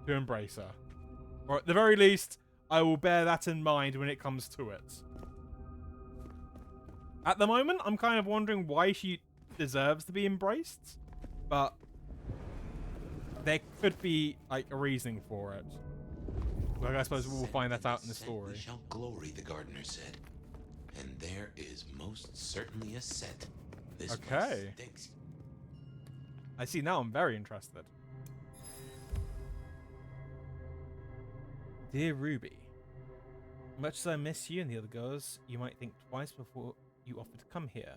to embrace her. Or at the very least, I will bear that in mind when it comes to it. At the moment, I'm kind of wondering why she deserves to be embraced. But there could be, like, a reasoning for it. Like, I suppose we'll find that out in the story. We shall glory, the gardener said. And there is most certainly a set. This Okay. stinks. I see, now I'm very interested. Dear Ruby, much as I miss you and the other girls, you might think twice before you offer to come here.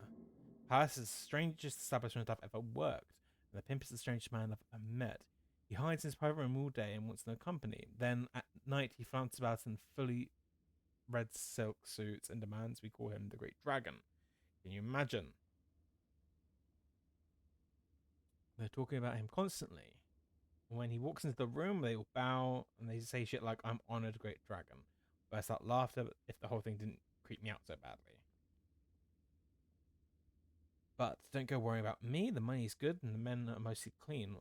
Palace is the strangest establishment I've ever worked, and the pimp is the strangest man I've ever met. He hides in his private room all day and wants no company. Then at night he flounces about in fully red silk suits and demands we call him the Great Dragon. Can you imagine? They're talking about him constantly. And when he walks into the room, they all bow and they say shit like, I'm honored, Great Dragon. But I start laughter if the whole thing didn't creep me out so badly. But don't go worrying about me. The money's good and the men are mostly clean.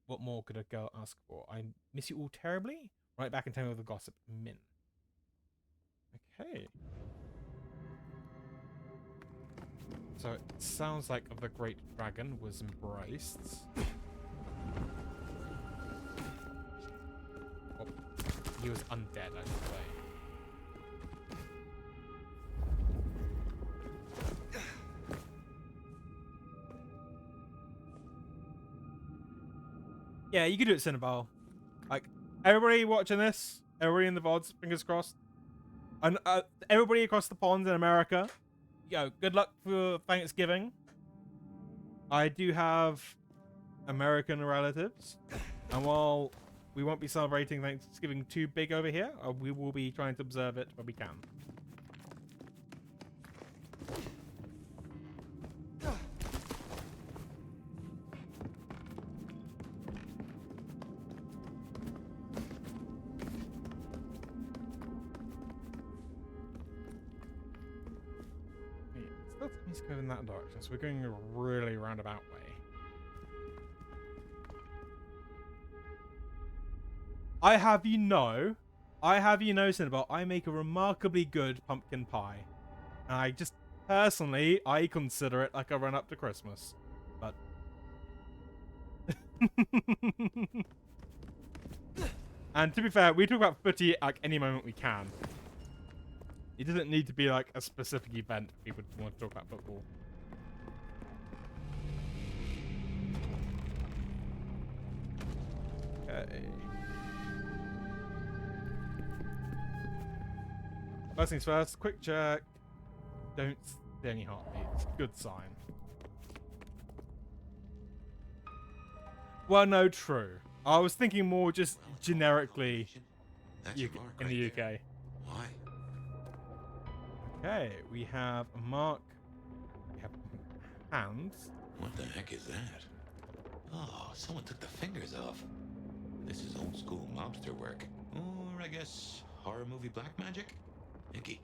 What more could a girl ask for? I miss you all terribly. Right back and tell me all the gossip. Min. Okay. So it sounds like the Great Dragon was embraced. Oh, he was undead, I should say. Yeah, you could do it, Cinnabal. Like, everybody watching this, everybody in the VODs, fingers crossed. And everybody across the pond in America, yo, good luck for Thanksgiving. I do have American relatives, and while we won't be celebrating Thanksgiving too big over here, we will be trying to observe it where we can. He's going in that direction, so we're going a really roundabout way. I have you know, Cinnabon, I make a remarkably good pumpkin pie. And I just, personally, I consider it like a run up to Christmas. But... and to be fair, we talk about footy like any moment we can. It doesn't need to be like a specific event for people to want to talk about football. Okay. First things first, quick check. Don't see any heartbeats. Good sign. Well, no, true. I was thinking more just generically in the UK. Why? Okay, we have a mark. We have hands. What the heck is that? Oh, someone took the fingers off. This is old school mobster work. Or I guess horror movie black magic? Icky.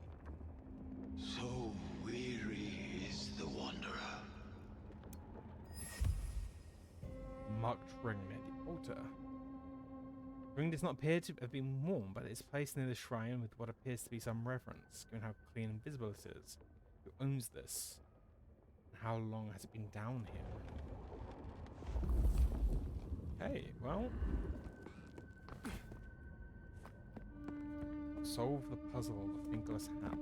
So weary is the wanderer. Marked ring near the altar. ring does not appear to have been worn, but it is placed near the shrine with what appears to be some reverence, given how clean and visible it is. Who owns this? And how long has it been down here? Hey, well... solve the puzzle of the fingerless hand.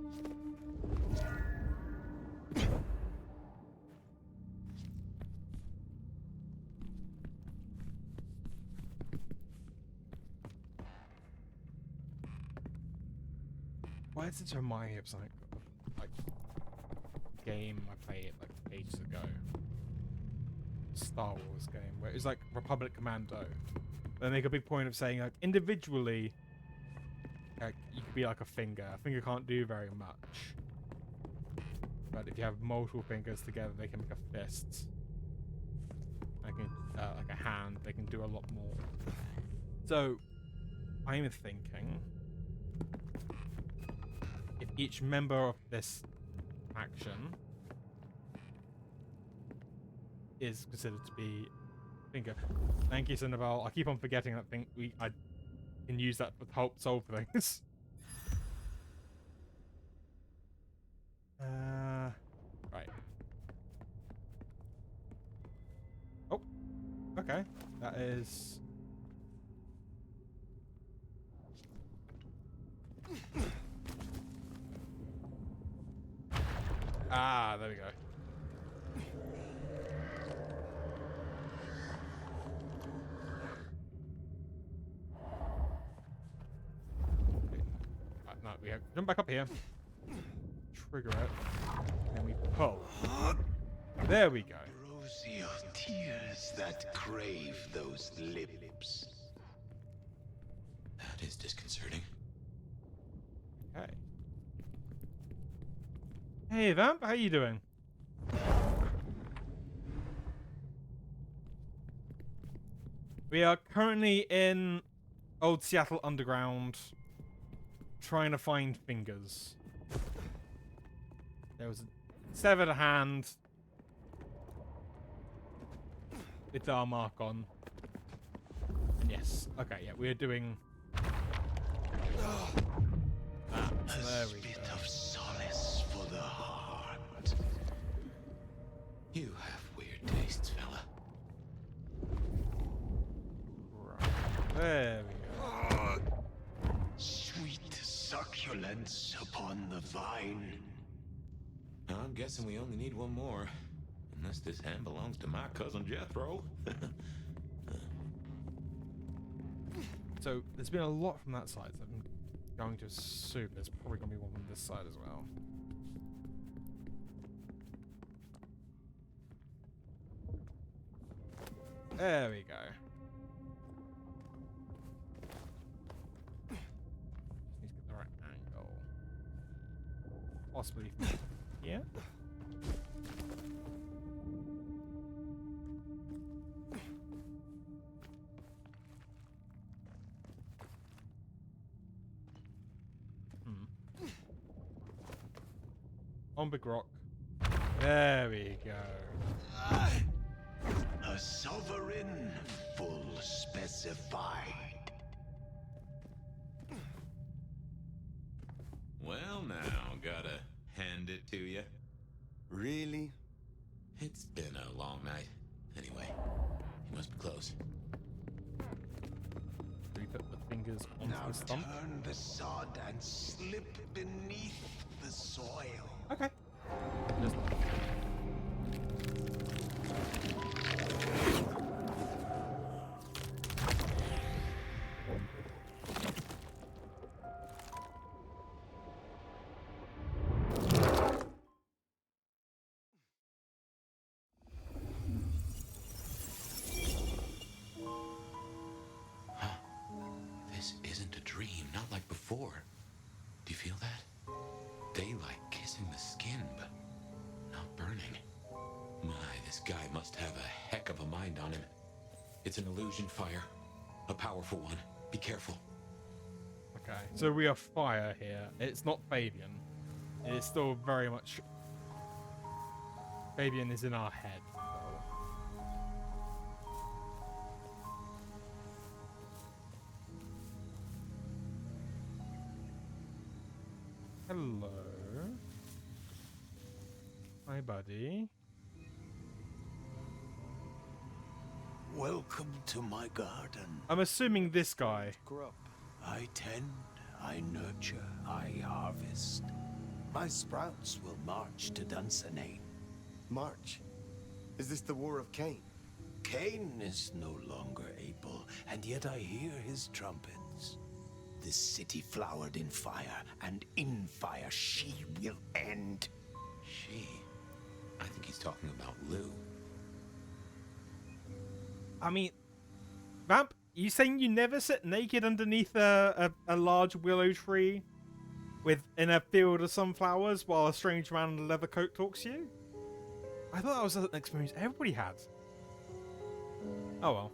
Why does it remind me of something like game I played like ages ago? Star Wars game where it was like Republic Commando. They make a big point of saying like individually you could be like a finger. A finger can't do very much. But if you have multiple fingers together, they can make a fist. Like a hand, they can do a lot more. So, I'm thinking... if each member of this faction is considered to be finger. Thank you, Cinnabar. I keep on forgetting that thing. I can use that to help solve things. Right. Oh, okay. That is. Ah, there we go. Right, no, we have jump back up here. Trigger it. And we pull. There we go. Rosy tears that crave those lips. That is disconcerting. Okay. Hey, Vamp, how you doing? We are currently in Old Seattle Underground, trying to find fingers. There was a severed hand with our mark on. And yes, okay, yeah, we're doing that. There we Bit go. of solace for the heart. You have weird tastes, fella. Right. There we go. Sweet succulence upon the vine. Now, I'm guessing we only need one more. Unless this hand belongs to my cousin Jethro. So, there's been a lot from that side, so I'm going to assume there's probably going to be one from this side as well. There we go. Just need to get the right angle. Possibly from here. On big rock. There we go. A sovereign full specified. Well, now, gotta hand it to you. Really? It's been a long night. Anyway, you must be close. Do we put the fingers onto Now the stump? turn the sod and slip beneath the soil. Okay. Just This isn't a dream, not like before. Do you feel that? Daylight kissing the skin, but not burning. My, this guy must have a heck of a mind on him. It's an illusion fire. A powerful one. Be careful. okay. So we are fire here. It's not Fabian. It is still very much. Fabian is in our head. Hello. Hi, buddy. Welcome to my garden. I'm assuming this guy. Grub. I tend, I nurture, I harvest. My sprouts will march to Dunsinane. March? Is this the War of Cain? Cain is no longer able, and yet I hear his trumpets. This city flowered in fire, and in fire she will end. She? I think he's talking about Lou. I mean, Vamp, you saying you never sit naked underneath a large willow tree in a field of sunflowers while a strange man in a leather coat talks to you? I thought that was an experience everybody had. Oh well.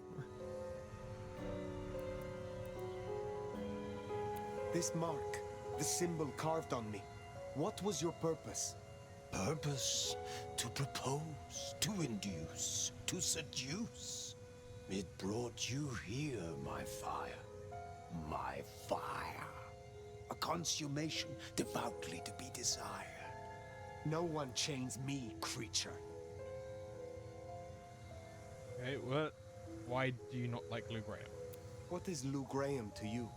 This mark, the symbol carved on me. What was your purpose? Purpose? To propose, to induce, to seduce. It brought you here, my fire. My fire. A consummation devoutly to be desired. No one chains me, creature. Okay, what? Why do you not like Lou Graham? What is Lou Graham to you?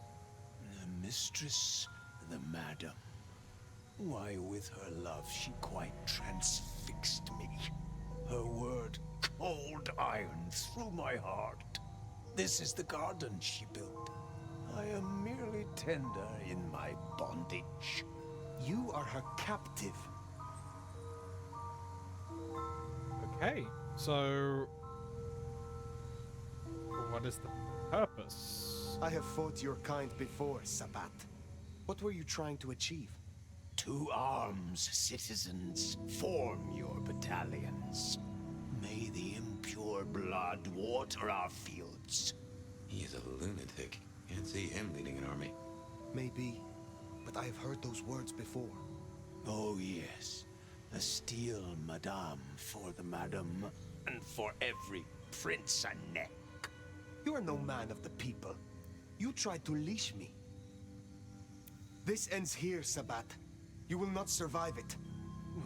The mistress, the madam. Why, with her love, she quite transfixed me. Her word, cold iron through my heart. This is the garden she built. I am merely tender in my bondage. You are her captive. Okay, so what is the purpose? I have fought your kind before, Sabat. What were you trying to achieve? To arms, citizens. Form your battalions. May the impure blood water our fields. He's a lunatic. Can't see him leading an army. Maybe, but I have heard those words before. Oh yes. A steel madame for the madam, and for every prince a neck. You are no man of the people. You tried to leash me. This ends here, Sabat. You will not survive it.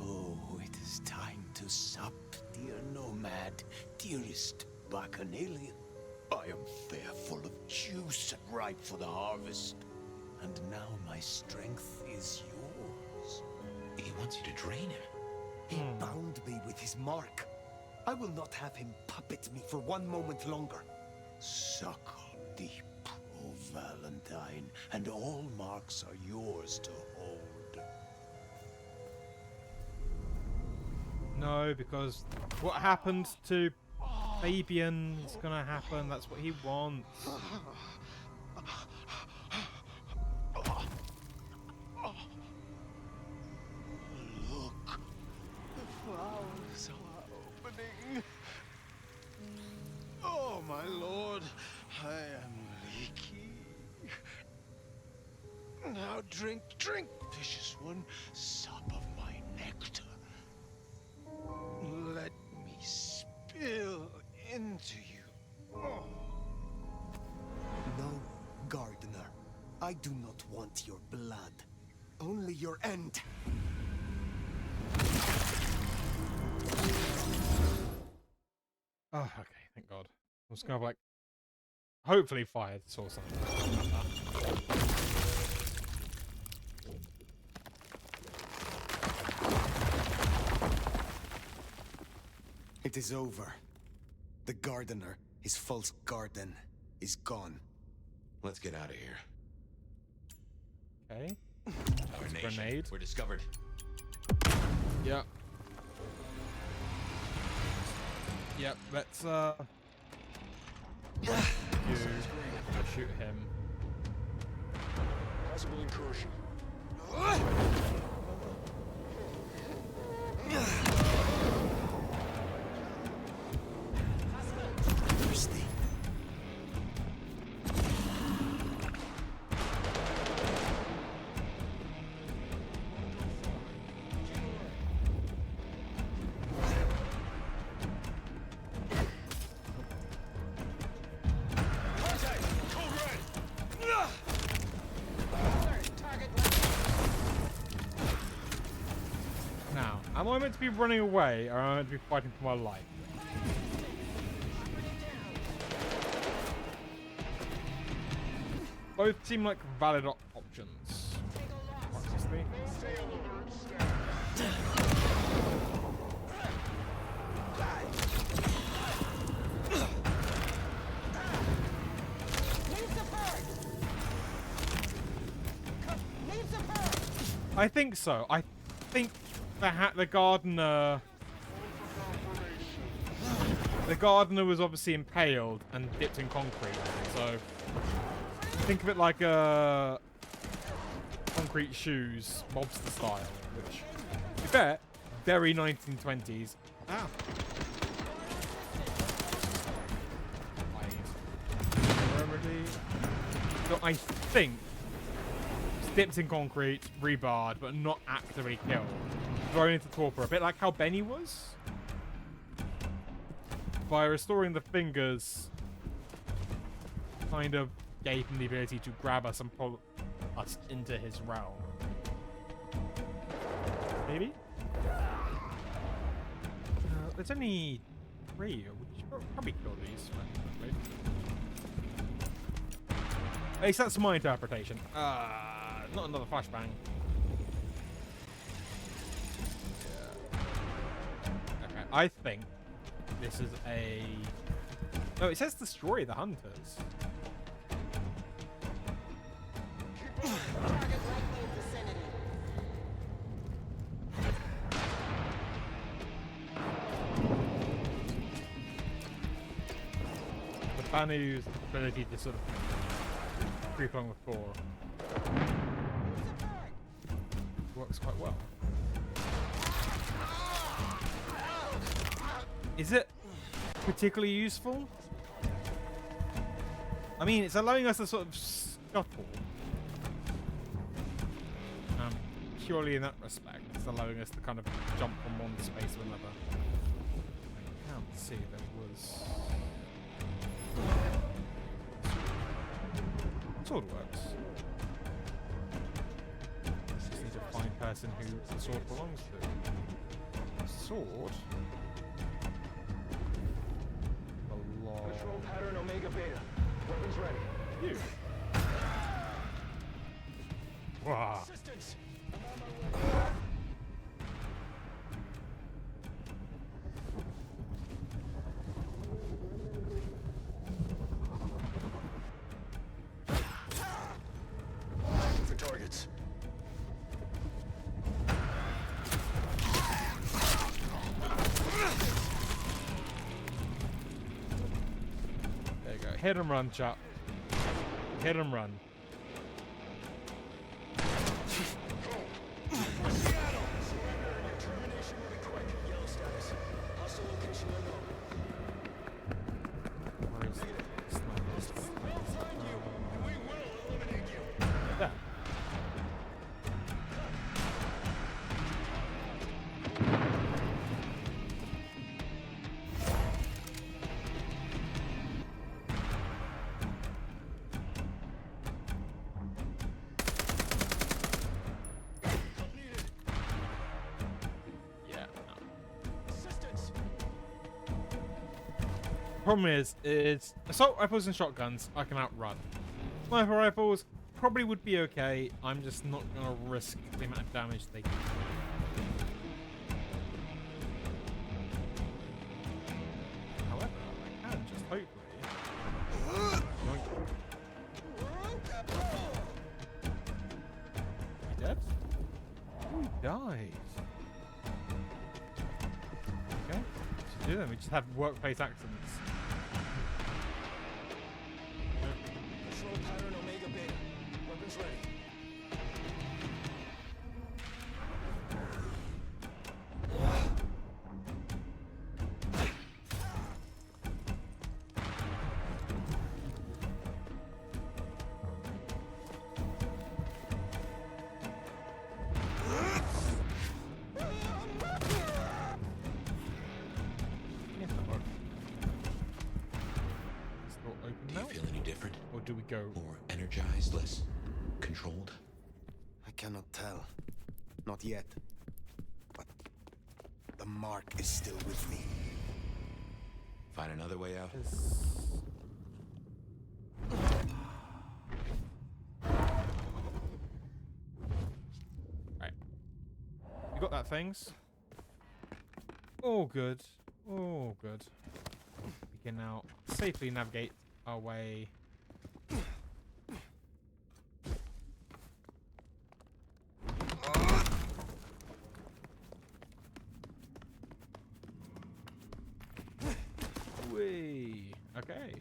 Oh, it is time to sup, dear nomad, dearest bacchanalian. I am fair, full of juice and ripe for the harvest. And now my strength is yours. He wants you to drain him. He bound me with his mark. I will not have him puppet me for one moment longer. Suckle deep, O Valentine, and all marks are yours to hold. No, because what happened to Fabian is gonna happen. That's what he wants. Look, the flowers are opening. Oh, my lord, I am leaky. Now drink, drink, vicious one, sup of my nectar. Let me spill into you. Oh. No, gardener. I do not want your blood. Only your end. Oh, okay, thank God. I was kind of like, hopefully fired or something like that. It is over. The gardener, his false garden, is gone. Let's get out of here. Okay. Tarnation. Grenade. We're discovered. Yep. Yep, let's you shoot him. Possible incursion. Thirsty. Am I meant to be running away, or am I meant to be fighting for my life? Both seem like valid options. Honestly. I think so. I think the gardener was obviously impaled and dipped in concrete. So think of it like a concrete shoes mobster style, which to be fair, very 1920s. Ah. So I think dipped in concrete, rebarred, but not actively killed. Thrown into torpor, a bit like how Benny was. By restoring the fingers, kind of gave him the ability to grab us and pull us into his realm. Maybe? There's only 3. We should probably kill these. At least that's my interpretation. Not another flashbang. Yeah. Okay, I think this is a... No, it says destroy the hunters. The Banu's ability to sort of creep along with 4 works quite well. Is it particularly useful? I mean, it's allowing us to sort of scuttle. Purely in that respect, it's allowing us to kind of jump from one space to another. I can't see there was... Sword works. Just need to find person who the sword belongs to. Sword? Control pattern Omega Beta. Weapons ready. You. Wow. Assistance. The targets. There you go. Hit and run, chap. Hit and run. Where is it? There. Problem is assault rifles and shotguns I can outrun. Sniper rifles probably would be okay. I'm just not gonna risk the amount of damage they can. However, I can just hopefully. He dead? Oh, he died. Okay, so do them. We just have workplace accidents. Control pattern Omega Beta. Weapons ready. Do you feel any different? Or do we go? More energized, less controlled? I cannot tell. Not yet. But mark is still with me. Find another way out? Right. You got that, things? All good. All good. We can now safely navigate our way. Whee. Okay.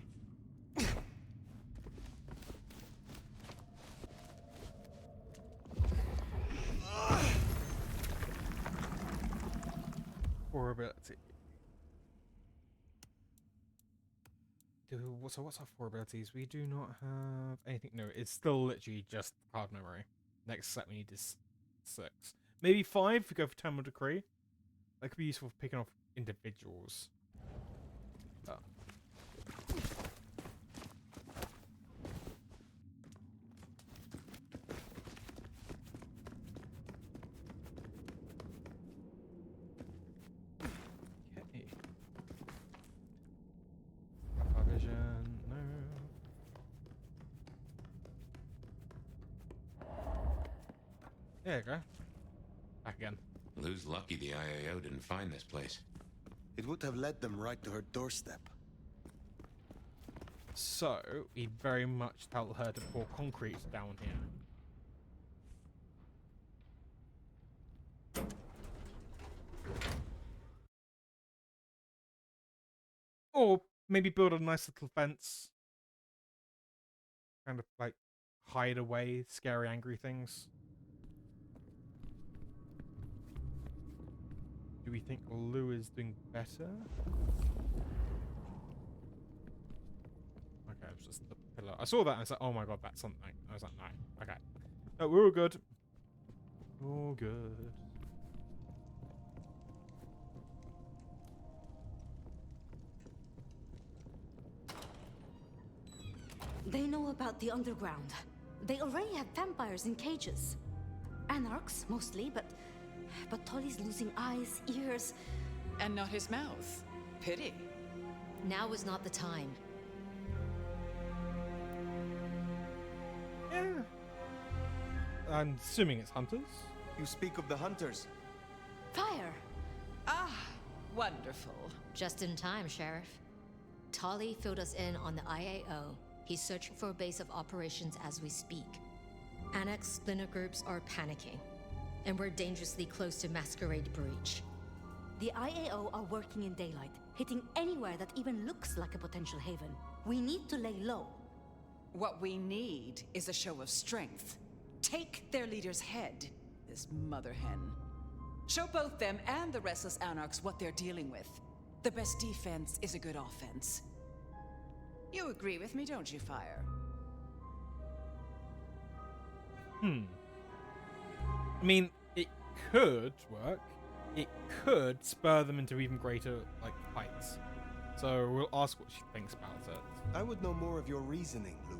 Or ability. So what's our 4 abilities? We do not have anything. No, it's still literally just hard memory. Next set we need is 6. Maybe 5 if we go for Terminal Decree. That could be useful for picking off individuals. Oh. Okay. Vision, no. There you go. Back again. Lou's lucky the IAO didn't find this place. It would have led them right to her doorstep. So, we very much tell her to pour concrete down here. Or maybe build a nice little fence. Kind of like hide away scary, angry things. Do we think Lou is doing better? Okay, it was just the pillar. I saw that and I was like, oh my god, that's something. I was like, no. Okay. No, we're all good. All good. They know about the underground. They already have vampires in cages. Anarchs, mostly, but Tolly's losing eyes, ears. And not his mouth. Pity. Now is not the time. Yeah. I'm assuming it's hunters. You speak of the hunters. Fire! Ah, wonderful. Just in time, Sheriff. Tolly filled us in on the IAO. He's searching for a base of operations as we speak. Annex splinter groups are panicking, and we're dangerously close to Masquerade breach. The IAO are working in daylight, hitting anywhere that even looks like a potential haven. We need to lay low. What we need is a show of strength. Take their leader's head, this mother hen. Show both them and the restless anarchs what they're dealing with. The best defense is a good offense. You agree with me, don't you, Fire? I mean, it could work. It could spur them into even greater, like, heights. So we'll ask what she thinks about it. I would know more of your reasoning, Lou.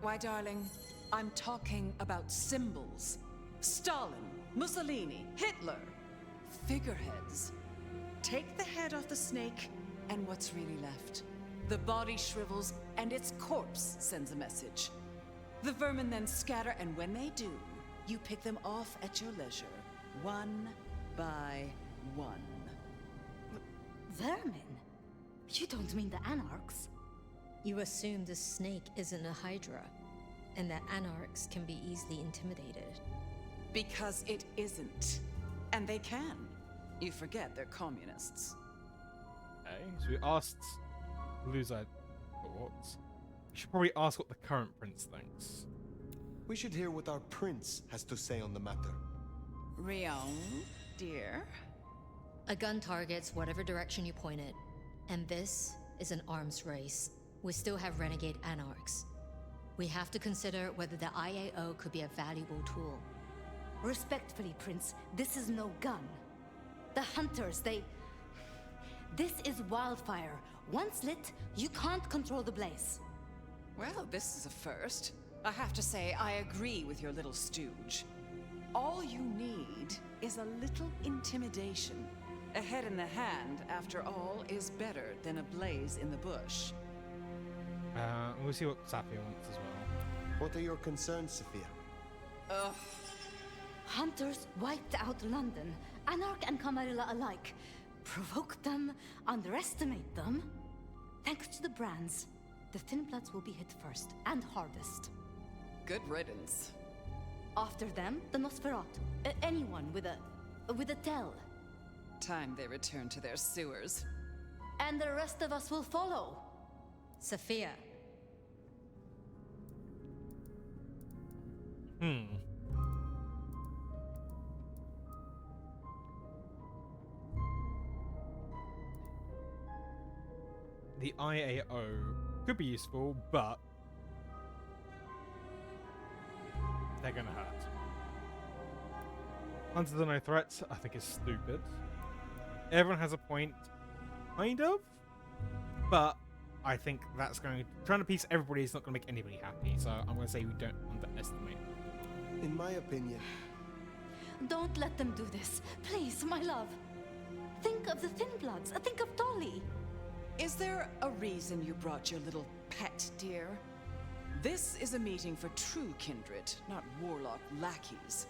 Why, darling, I'm talking about symbols. Stalin, Mussolini, Hitler. Figureheads. Take the head off the snake, and what's really left? The body shrivels, and its corpse sends a message. The vermin then scatter, and when they do, you pick them off at your leisure, one by one. Vermin? You don't mean the anarchs? You assume the snake isn't a hydra, and that anarchs can be easily intimidated. Because it isn't. And they can. You forget they're communists. Okay, so we asked Lou's thoughts. We should probably ask what the current prince thinks. We should hear what our prince has to say on the matter. Rion, dear? A gun targets whatever direction you point it, and this is an arms race. We still have renegade anarchs. We have to consider whether the IAO could be a valuable tool. Respectfully, Prince, this is no gun. The hunters, This is wildfire. Once lit, you can't control the blaze. Well, this is a first. I have to say, I agree with your little stooge. All you need is a little intimidation. A head in the hand, after all, is better than a blaze in the bush. We'll see what Sapphire wants as well. What are your concerns, Sophia? Ugh. Hunters wiped out London, Anarch and Camarilla alike. Provoke them, underestimate them. Thanks to the brands, the Thin Bloods will be hit first and hardest. Good riddance. After them, the Nosferatu. Anyone with a tell. Time they return to their sewers. And the rest of us will follow. Sophia. The IAO could be useful, but they're gonna hurt. Under the no threats, I think is stupid. Everyone has a point, kind of, but I think that's trying to piece everybody is not going to make anybody happy. So I'm going to say we don't underestimate. In my opinion, Don't let them do this. Please, my love. Think of the Thin Bloods. Think of Dolly. Is there a reason you brought your little pet, dear? This is a meeting for true kindred, not warlock lackeys.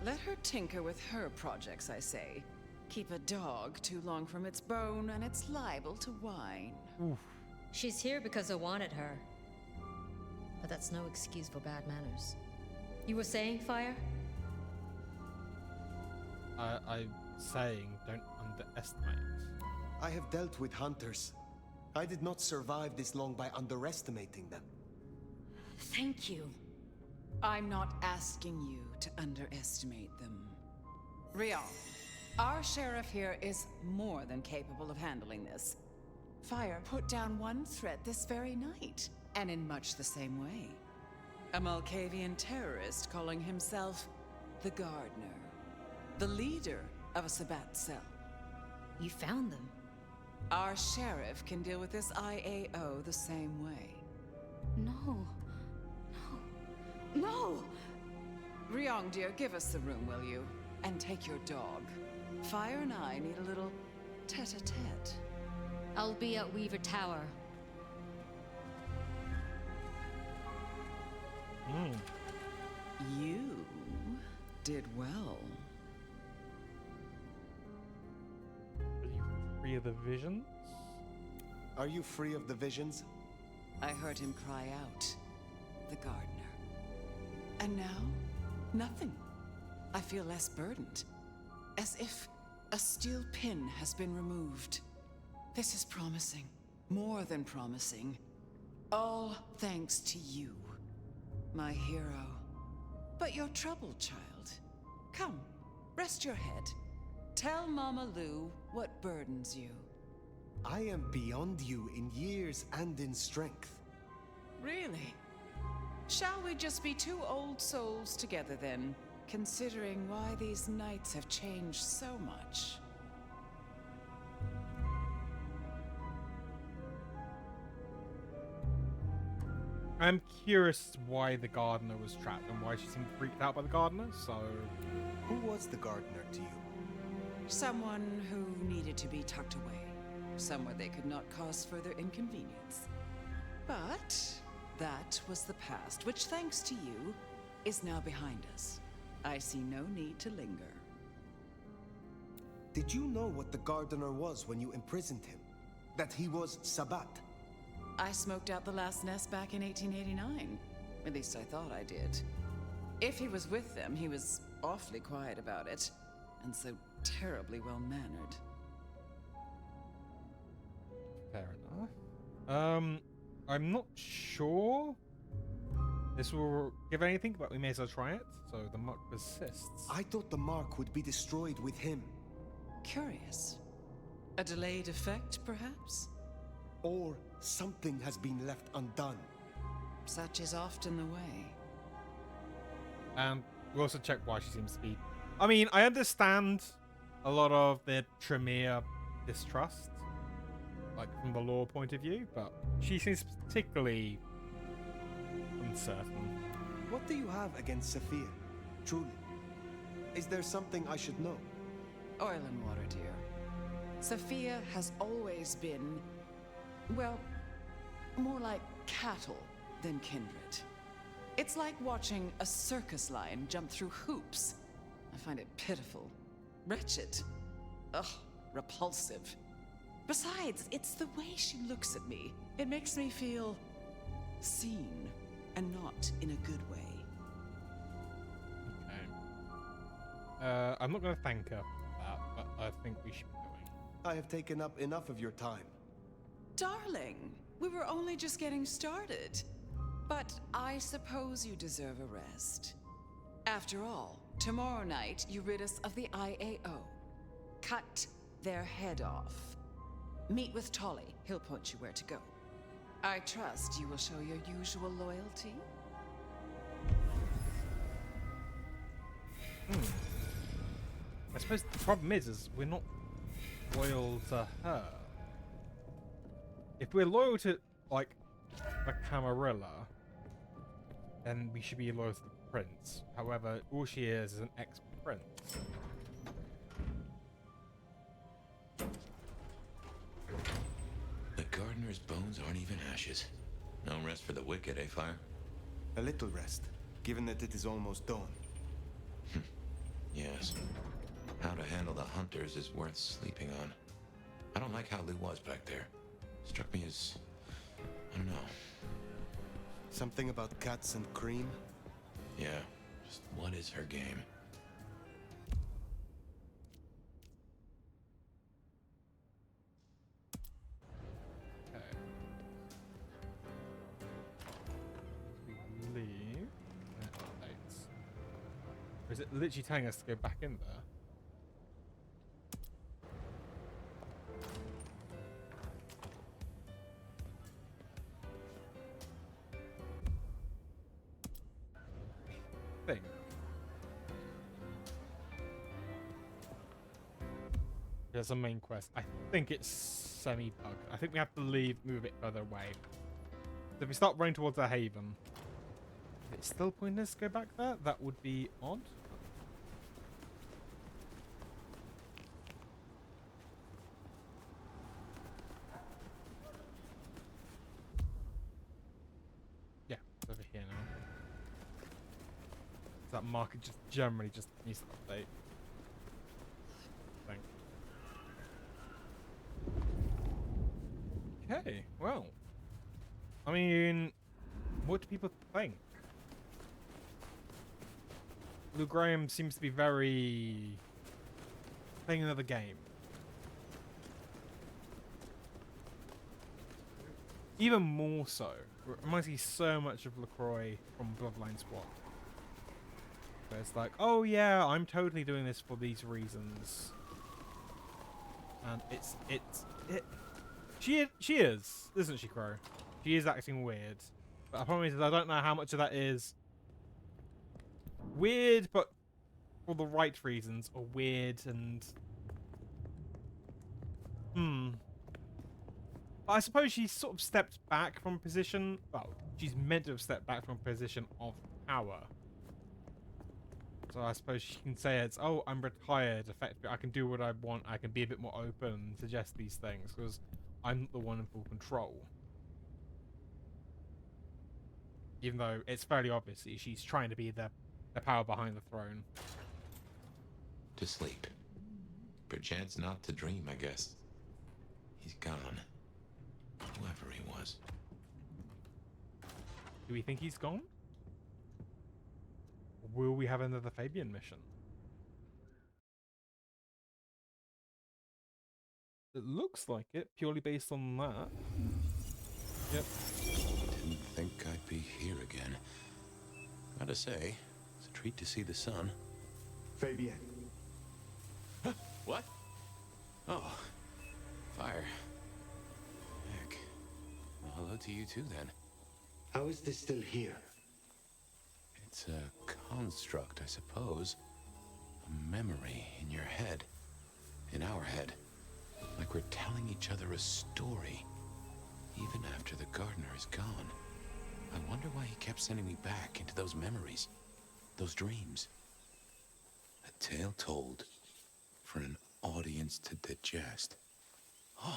Let her tinker with her projects, I say. Keep a dog too long from its bone, and it's liable to whine. Oof. She's here because I wanted her. But that's no excuse for bad manners. You were saying, Fire? I'm saying don't underestimate. I have dealt with hunters. I did not survive this long by underestimating them. Thank you. I'm not asking you to underestimate them. Rion, our sheriff here is more than capable of handling this. Fire put down one threat this very night, and in much the same way. A Malkavian terrorist calling himself the Gardener, the leader of a Sabbat cell. You found them. Our sheriff can deal with this IAO the same way. No. No! Ryong, dear, give us the room, will you? And take your dog. Fire and I need a little tete-a-tete. I'll be at Weaver Tower. You did well. Are you free of the visions? Are you free of the visions? I heard him cry out, the gardener. And now, nothing. I feel less burdened. As if a steel pin has been removed. This is promising. More than promising. All thanks to you, my hero. But you're troubled, child. Come, rest your head. Tell Mama Lou what burdens you. I am beyond you in years and in strength. Really? Shall we just be two old souls together then, considering why these nights have changed so much? I'm curious why the gardener was trapped and why she seemed freaked out by the gardener, so... Who was the gardener to you? Someone who needed to be tucked away, somewhere they could not cause further inconvenience. But that was the past, which, thanks to you, is now behind us. I see no need to linger. Did you know what the gardener was when you imprisoned him? That he was Sabbat? I smoked out the last nest back in 1889. At least I thought I did. If he was with them, he was awfully quiet about it, and so terribly well-mannered. Fair enough. I'm not sure this will give anything, but we may as well try it. So the mark persists. I thought the mark would be destroyed with him. Curious. A delayed effect, perhaps? Or something has been left undone. Such is often the way. We'll also check why she seems to be... I mean, I understand a lot of the Tremere distrust, like from the law point of view, but she seems particularly uncertain. What do you have against Sophia? Truly. Is there something I should know? Oil and water, dear. Sophia has always been, well, more like cattle than kindred. It's like watching a circus lion jump through hoops. I find it pitiful, wretched, ugh, repulsive. Besides, it's the way she looks at me. It makes me feel seen, and not in a good way. Okay. I'm not going to thank her for that, but I think we should be going. I have taken up enough of your time. Darling, we were only just getting started. But I suppose you deserve a rest. After all, tomorrow night you rid us of the IAO. Cut their head off. Meet with Tolly. He'll point you where to go. I trust you will show your usual loyalty. I suppose the problem is we're not loyal to her. If we're loyal to, like, the Camarilla, then we should be loyal to the prince. However, all she is an ex-prince. The gardener's bones aren't even ashes. No rest for the wicked, eh, Fire? A little rest, given that it is almost dawn. Yes. How to handle the hunters is worth sleeping on. I don't like how Lou was back there. Struck me as... I don't know. Something about cats and cream? Yeah. Just what is her game? Okay. We leave. Updates. Or is it literally telling us to go back in there? Thing. There's a main quest. I think it's semi-bugged. I think we have to move it further away. So if we start running towards the haven, if it's still pointless to go back there, that would be odd. Yeah, it's over here now. That market just generally just needs to update. Thank you. Okay, well. I mean, what do people think? Lou Graham seems to be very playing another game. Even more so. Reminds me so much of LaCroix from Bloodlines Squad. Where it's like, oh yeah, I'm totally doing this for these reasons. And she is, isn't she, Crow? She is acting weird. But the problem is I don't know how much of that is weird, but for the right reasons, or weird and... But I suppose she's sort of stepped back from a position... Well, she's meant to have stepped back from a position of power. So I suppose she can say it's, oh, I'm retired, effectively. I can do what I want. I can be a bit more open and suggest these things because I'm not the one in full control. Even though it's fairly obvious she's trying to be the power behind the throne. To sleep. Perchance not to dream, I guess. He's gone. Whoever he was. Do we think he's gone? Or will we have another Fabian mission? It looks like it, purely based on that. Yep. Didn't think I'd be here again. Gotta say, it's a treat to see the sun. Fabian. What? Oh, Fire. Heck. Well, hello to you too, then. How is this still here? It's a construct, I suppose. A memory in your head. In our head. Like we're telling each other a story. Even after the gardener is gone. I wonder why he kept sending me back into those memories. Those dreams. A tale told for an audience to digest. Okay.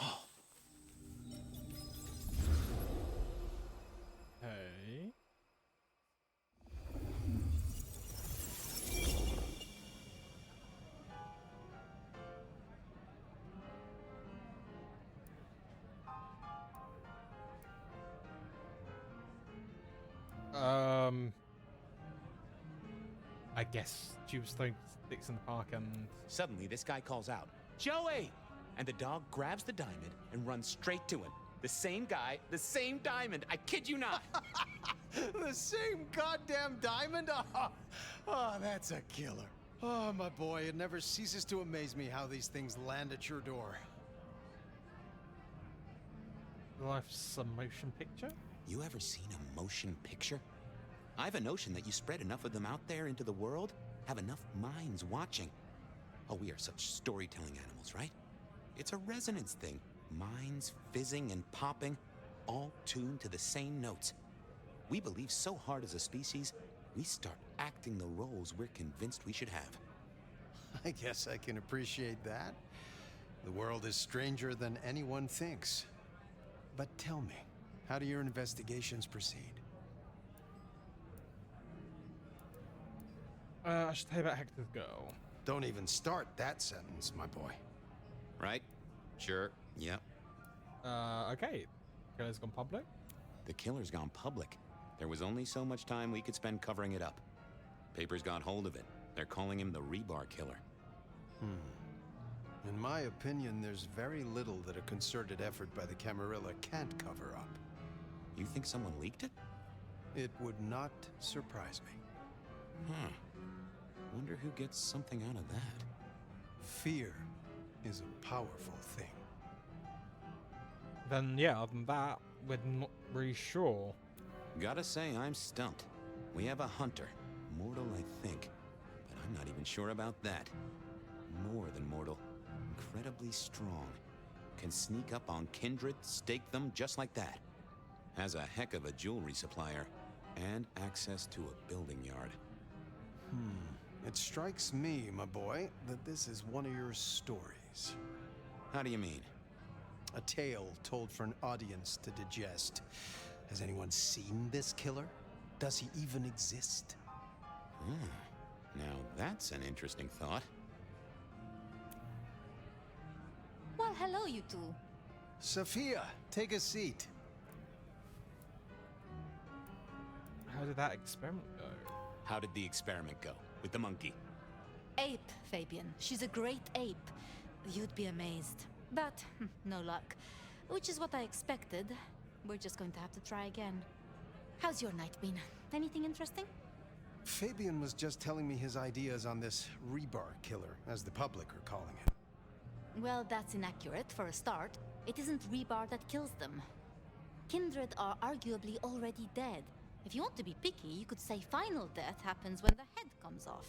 I guess Jube's throwing sticks in the park and... Suddenly, this guy calls out, "Joey!" And the dog grabs the diamond and runs straight to him. The same guy, the same diamond. I kid you not. The same goddamn diamond? Oh, that's a killer. Oh, my boy, it never ceases to amaze me how these things land at your door. Life's a motion picture? You ever seen a motion picture? I've a notion that you spread enough of them out there into the world, have enough minds watching. Oh, we are such storytelling animals, right? It's a resonance thing. Minds fizzing and popping, all tuned to the same notes. We believe so hard as a species, we start acting the roles we're convinced we should have. I guess I can appreciate that. The world is stranger than anyone thinks. But tell me, how do your investigations proceed? I should tell you about Hector's girl. Don't even start that sentence, my boy. Right? Sure. Yep. Okay. Killer's gone public? The killer's gone public. There was only so much time we could spend covering it up. Papers got hold of it. They're calling him the Rebar Killer. In my opinion, there's very little that a concerted effort by the Camarilla can't cover up. You think someone leaked it? It would not surprise me. Huh. Wonder who gets something out of that. Fear is a powerful thing. Then, yeah, other than that, we're not really sure. Gotta say, I'm stumped. We have a hunter. Mortal, I think. But I'm not even sure about that. More than mortal. Incredibly strong. Can sneak up on Kindred, stake them just like that. Has a heck of a jewelry supplier. And access to a building yard. It strikes me, my boy, that this is one of your stories. How do you mean? A tale told for an audience to digest. Has anyone seen this killer? Does he even exist? Now that's an interesting thought. Well, hello, you two. Sophia, take a seat. How did that experiment go? How did the experiment go? With the monkey? Ape, Fabian. She's a great ape. You'd be amazed. But, no luck. Which is what I expected. We're just going to have to try again. How's your night been? Anything interesting? Fabian was just telling me his ideas on this Rebar Killer, as the public are calling him. Well, that's inaccurate for a start. It isn't Rebar that kills them. Kindred are arguably already dead. If you want to be picky, you could say final death happens when the head comes off.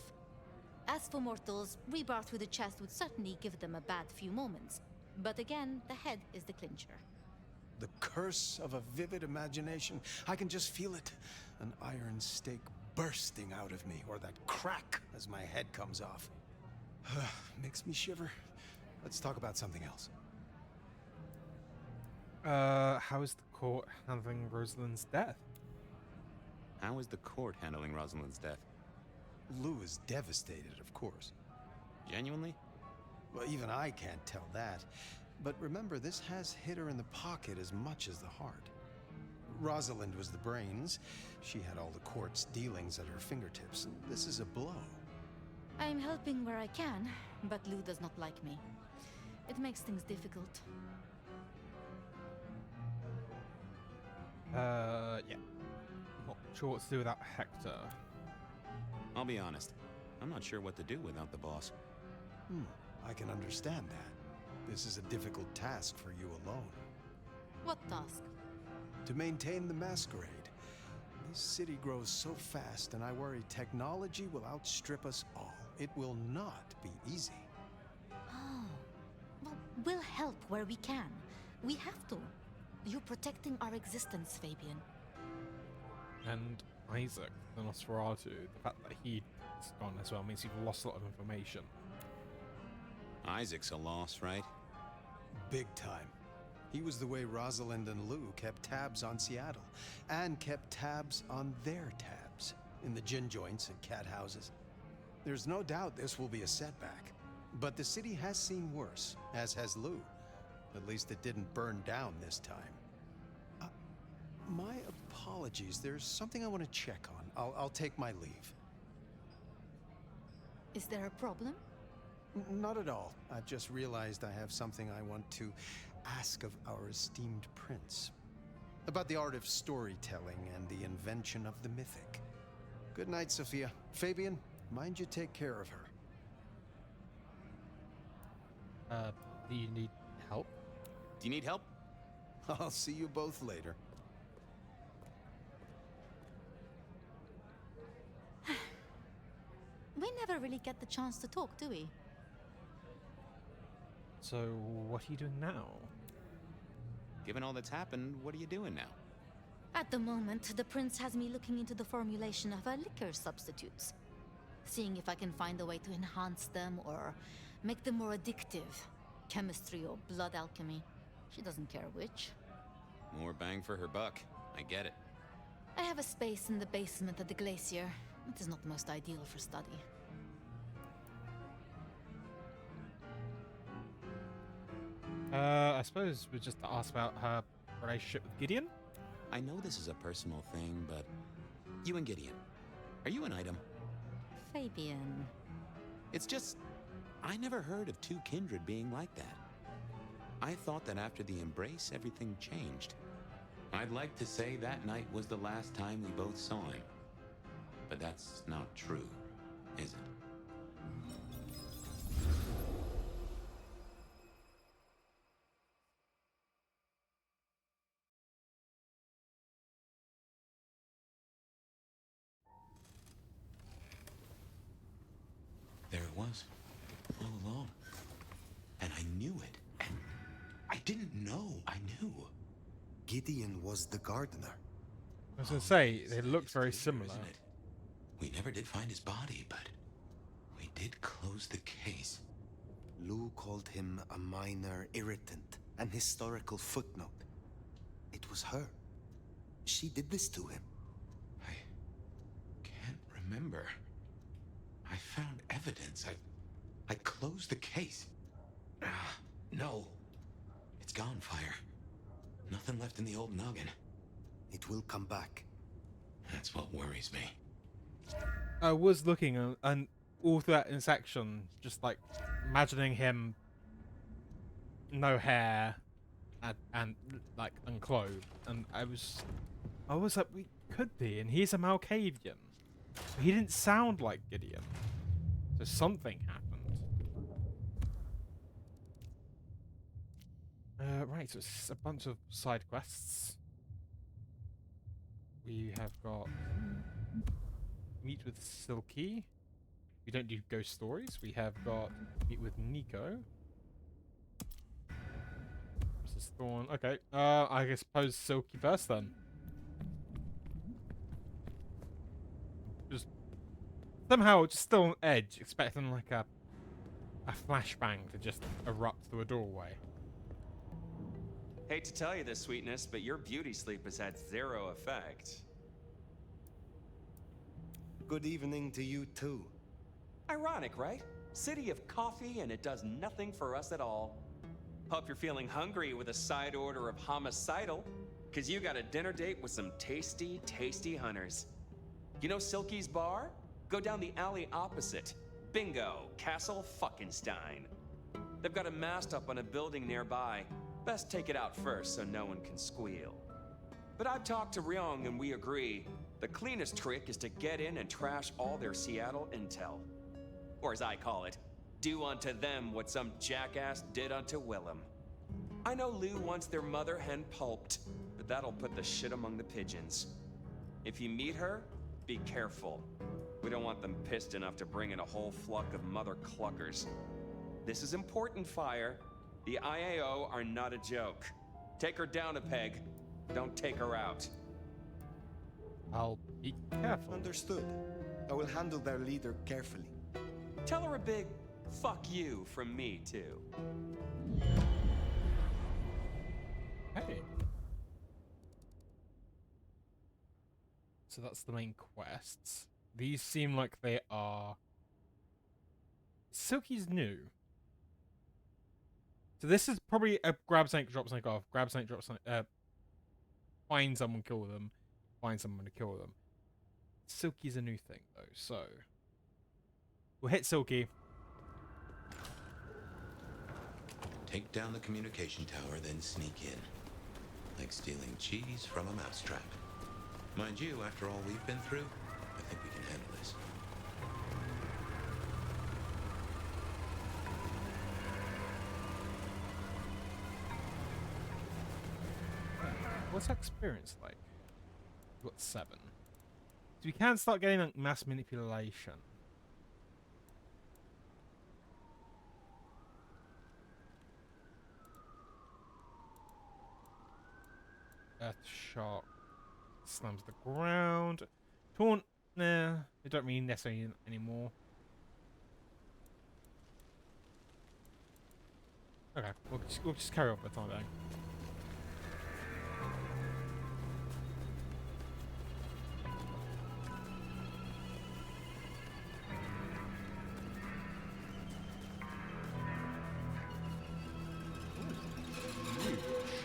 As for mortals, Rebar through the chest would certainly give them a bad few moments. But again, the head is the clincher. The curse of a vivid imagination. I can just feel it. An iron stake bursting out of me, or that crack as my head comes off. Makes me shiver. Let's talk about something else. How is the court handling Rosalind's death? How is the court handling Rosalind's death? Lou is devastated, of course. Genuinely? Well, even I can't tell that. But remember, this has hit her in the pocket as much as the heart. Rosalind was the brains. She had all the court's dealings at her fingertips. This is a blow. I'm helping where I can, but Lou does not like me. It makes things difficult. Yeah. Not sure what to do without Hector. I'll be honest. I'm not sure what to do without the boss. I can understand that. This is a difficult task for you alone. What task? To maintain the Masquerade. This city grows so fast, and I worry technology will outstrip us all. It will not be easy. Oh. Well, we'll help where we can. We have to. You're protecting our existence, Fabian. And Isaac, the Nosferatu, the fact that he's gone as well means you've lost a lot of information. Isaac's a loss, right? Big time. He was the way Rosalind and Lou kept tabs on Seattle, and kept tabs on their tabs in the gin joints and cat houses. There's no doubt this will be a setback, but the city has seen worse, as has Lou. At least it didn't burn down this time. My apologies, there's something I want to check on. I'll take my leave. Is there a problem? Not at all. I've just realized I have something I want to ask of our esteemed prince. About the art of storytelling and the invention of the mythic. Good night, Sophia. Fabian, mind you take care of her. Do you need help? Do you need help? I'll see you both later. We never really get the chance to talk, do we? So, what are you doing now? Given all that's happened, what are you doing now? At the moment, the prince has me looking into the formulation of our liquor substitutes. Seeing if I can find a way to enhance them or make them more addictive. Chemistry or blood alchemy. She doesn't care which. More bang for her buck. I get it. I have a space in the basement of the glacier. It is not the most ideal for study. I suppose we just ask about her relationship with Gideon. I know this is a personal thing, but you and Gideon, are you an item? Fabian. It's just, I never heard of two Kindred being like that. I thought that after the embrace, everything changed. I'd like to say that night was the last time we both saw him. But that's not true, is it? There it was, all along. And I knew it. And I didn't know I knew. Gideon was the gardener. I was going to say, they look very similar. Isn't it? We never did find his body, but we did close the case. Lou called him a minor irritant, an historical footnote. It was her. She did this to him. I can't remember. I found evidence. I closed the case. No. It's gone, Fire. Nothing left in the old noggin. It will come back. That's what worries me. I was looking and all through that in section, just like imagining him, no hair, and like unclothed, and I was like, we could be, and he's a Malkavian. He didn't sound like Gideon, so something happened. Right, so it's a bunch of side quests. We have got meet with Silky. We don't do ghost stories. We have got meet with Nico. Mrs. Thorn. Okay. I suppose Silky first then. Just somehow just still on edge, expecting like a flashbang to just erupt through a doorway. Hate to tell you this, sweetness, but your beauty sleep has had zero effect. Good evening to you too. Ironic, right? City of coffee and it does nothing for us at all. Hope you're feeling hungry with a side order of homicidal, cause you got a dinner date with some tasty, tasty hunters. You know Silky's bar? Go down the alley opposite. Bingo, Castle Fuckenstein. They've got a mast up on a building nearby. Best take it out first so no one can squeal. But I've talked to Ryong and we agree. The cleanest trick is to get in and trash all their Seattle intel. Or as I call it, do unto them what some jackass did unto Willem. I know Lou wants their mother hen pulped, but that'll put the shit among the pigeons. If you meet her, be careful. We don't want them pissed enough to bring in a whole flock of mother cluckers. This is important, Fire. The IAO are not a joke. Take her down a peg. Don't take her out. I'll be careful. Understood. I will handle their leader carefully. Tell her a big fuck you from me, too. So that's the main quests. These seem like they are... Silky's new. So this is probably a grab something, drop something off. Grab something, drop something... find someone, kill them. Find someone to kill them. Silky's a new thing, though, so... We'll hit Silky. Take down the communication tower, then sneak in. Like stealing cheese from a mousetrap. Mind you, after all we've been through, I think we can handle this. What's that experience like? We've got 7. So we can start getting like mass manipulation. Earth shock slams the ground. Taunt, nah, they don't mean necessarily anymore. Okay, we'll just carry on for the time being.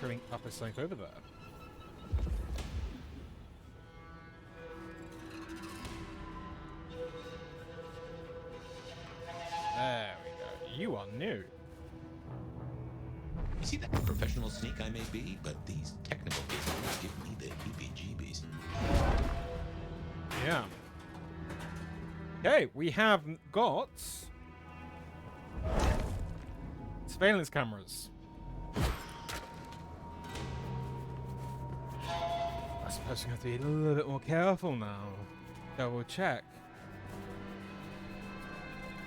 Showing up a something over there. There we go. You are new. You see that professional sneak I may be, but these technical cases give me the heebie-jeebies. Yeah. Okay, we have got surveillance cameras. I suppose we have to be a little bit more careful now. Double check.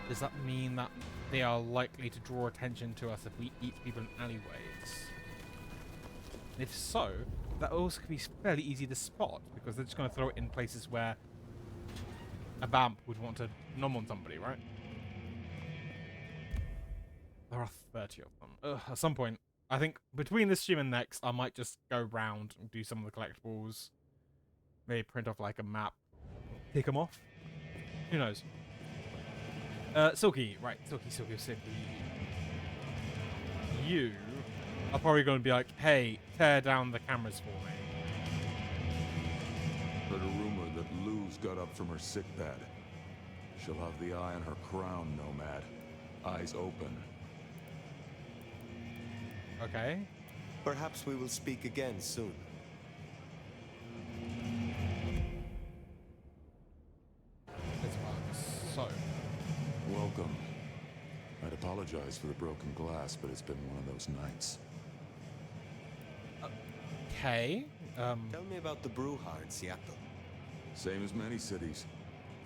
Does that mean that they are likely to draw attention to us if we eat people in alleyways? And if so, that also could be fairly easy to spot because they're just going to throw it in places where a vamp would want to nom on somebody, right? There are 30 of them. Ugh, at some point, I think between this stream and next, I might just go round and do some of the collectibles. Maybe print off like a map. Take them off. Who knows? Silky. Right. Silky. You are probably going to be like, hey, tear down the cameras for me. Heard a rumor that Lou's got up from her sickbed. She'll have the eye on her crown, Nomad. Eyes open. Okay. Perhaps we will speak again soon. So. Welcome. I'd apologize for the broken glass, but it's been one of those nights. Okay. Tell me about the brouhaha in Seattle. Same as many cities.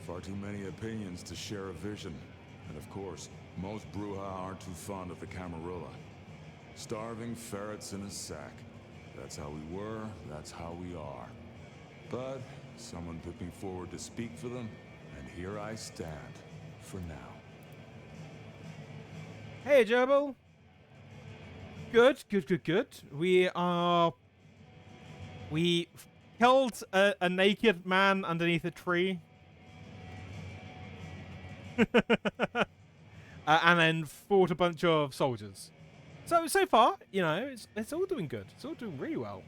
Far too many opinions to share a vision. And of course, most brouhaha aren't too fond of the Camarilla. Starving ferrets in a sack. That's how we were, that's how we are. But someone put me forward to speak for them, and here I stand. For now. Hey, Gerbil. Good. We killed a naked man underneath a tree. And then fought a bunch of soldiers. So far, you know, it's all doing good. It's all doing really well.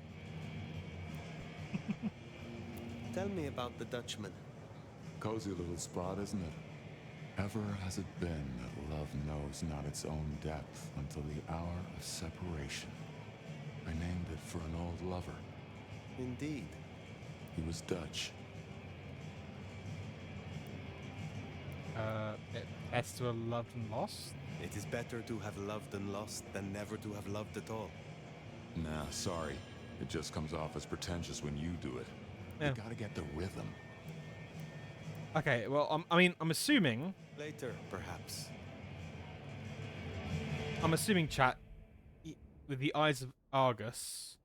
Tell me about the Dutchman. Cozy little spot, isn't it? Ever has it been that love knows not its own depth until the hour of separation. I named it for an old lover. Indeed. He was Dutch. Best to have loved and lost? It is better to have loved and lost than never to have loved at all. Nah, sorry. It just comes off as pretentious when you do it. Yeah. You gotta get the rhythm. Okay, well, I'm assuming... Later, perhaps. I'm assuming, chat, with the eyes of Argus,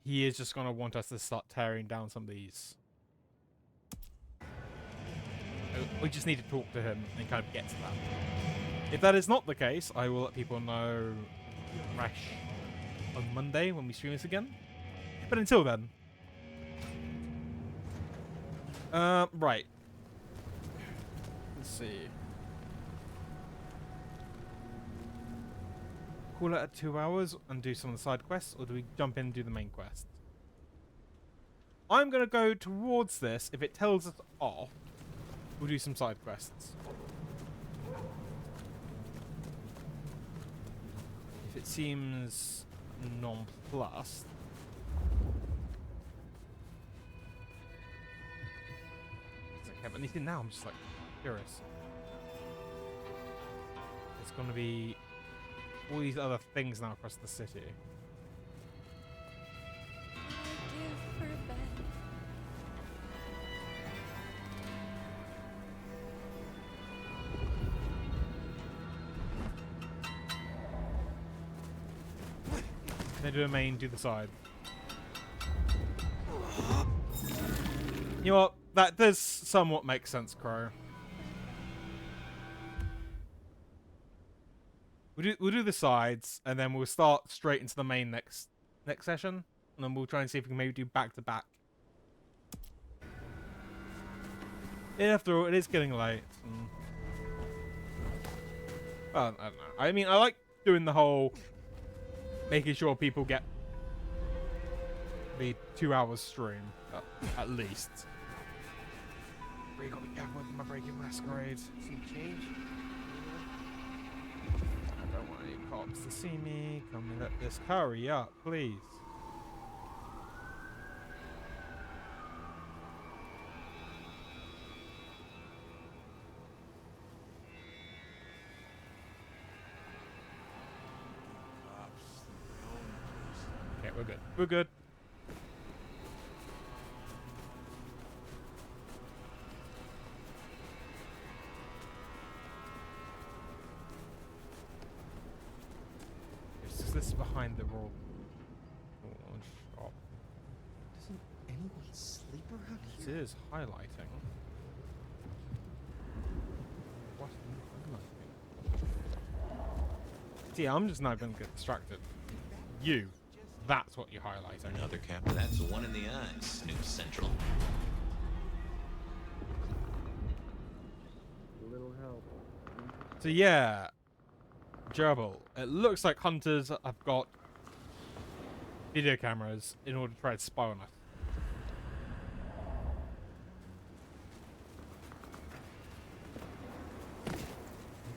he is just going to want us to start tearing down some of these. We just need to talk to him and kind of get to that. If that is not the case, I will let people know fresh on Monday when we stream this again. But until then... Right. Let's see. Call it at 2 hours and do some of the side quests, or do we jump in and do the main quest? I'm gonna go towards this. If it tells us off, we'll do some side quests. If it seems nonplussed, I have anything now. I'm just like curious. It's gonna be all these other things now across the city. They do a main, do the side. You know what? That does somewhat make sense, Crow. We'll do the sides, and then we'll start straight into the main next session, and then we'll try and see if we can maybe do back to back. Yeah, after all, it is getting late. Well, I don't know. I mean, I like doing the whole making sure people get the 2 hours stream at least. Really got to be careful with my breaking Masquerade. Some change? I don't want any cops to see me. Can we let this hurry up, please? Okay, we're good. We're good. This is behind the roll. Shop. Doesn't anyone sleep around here? It is highlighting. What are you highlighting? See, I'm just not going to get distracted. You. That's what you're highlighting. Another cap. That's one in the eye, Snoop Central. A little help. So yeah, Gerbil. It looks like hunters have got video cameras in order to try to spy on us.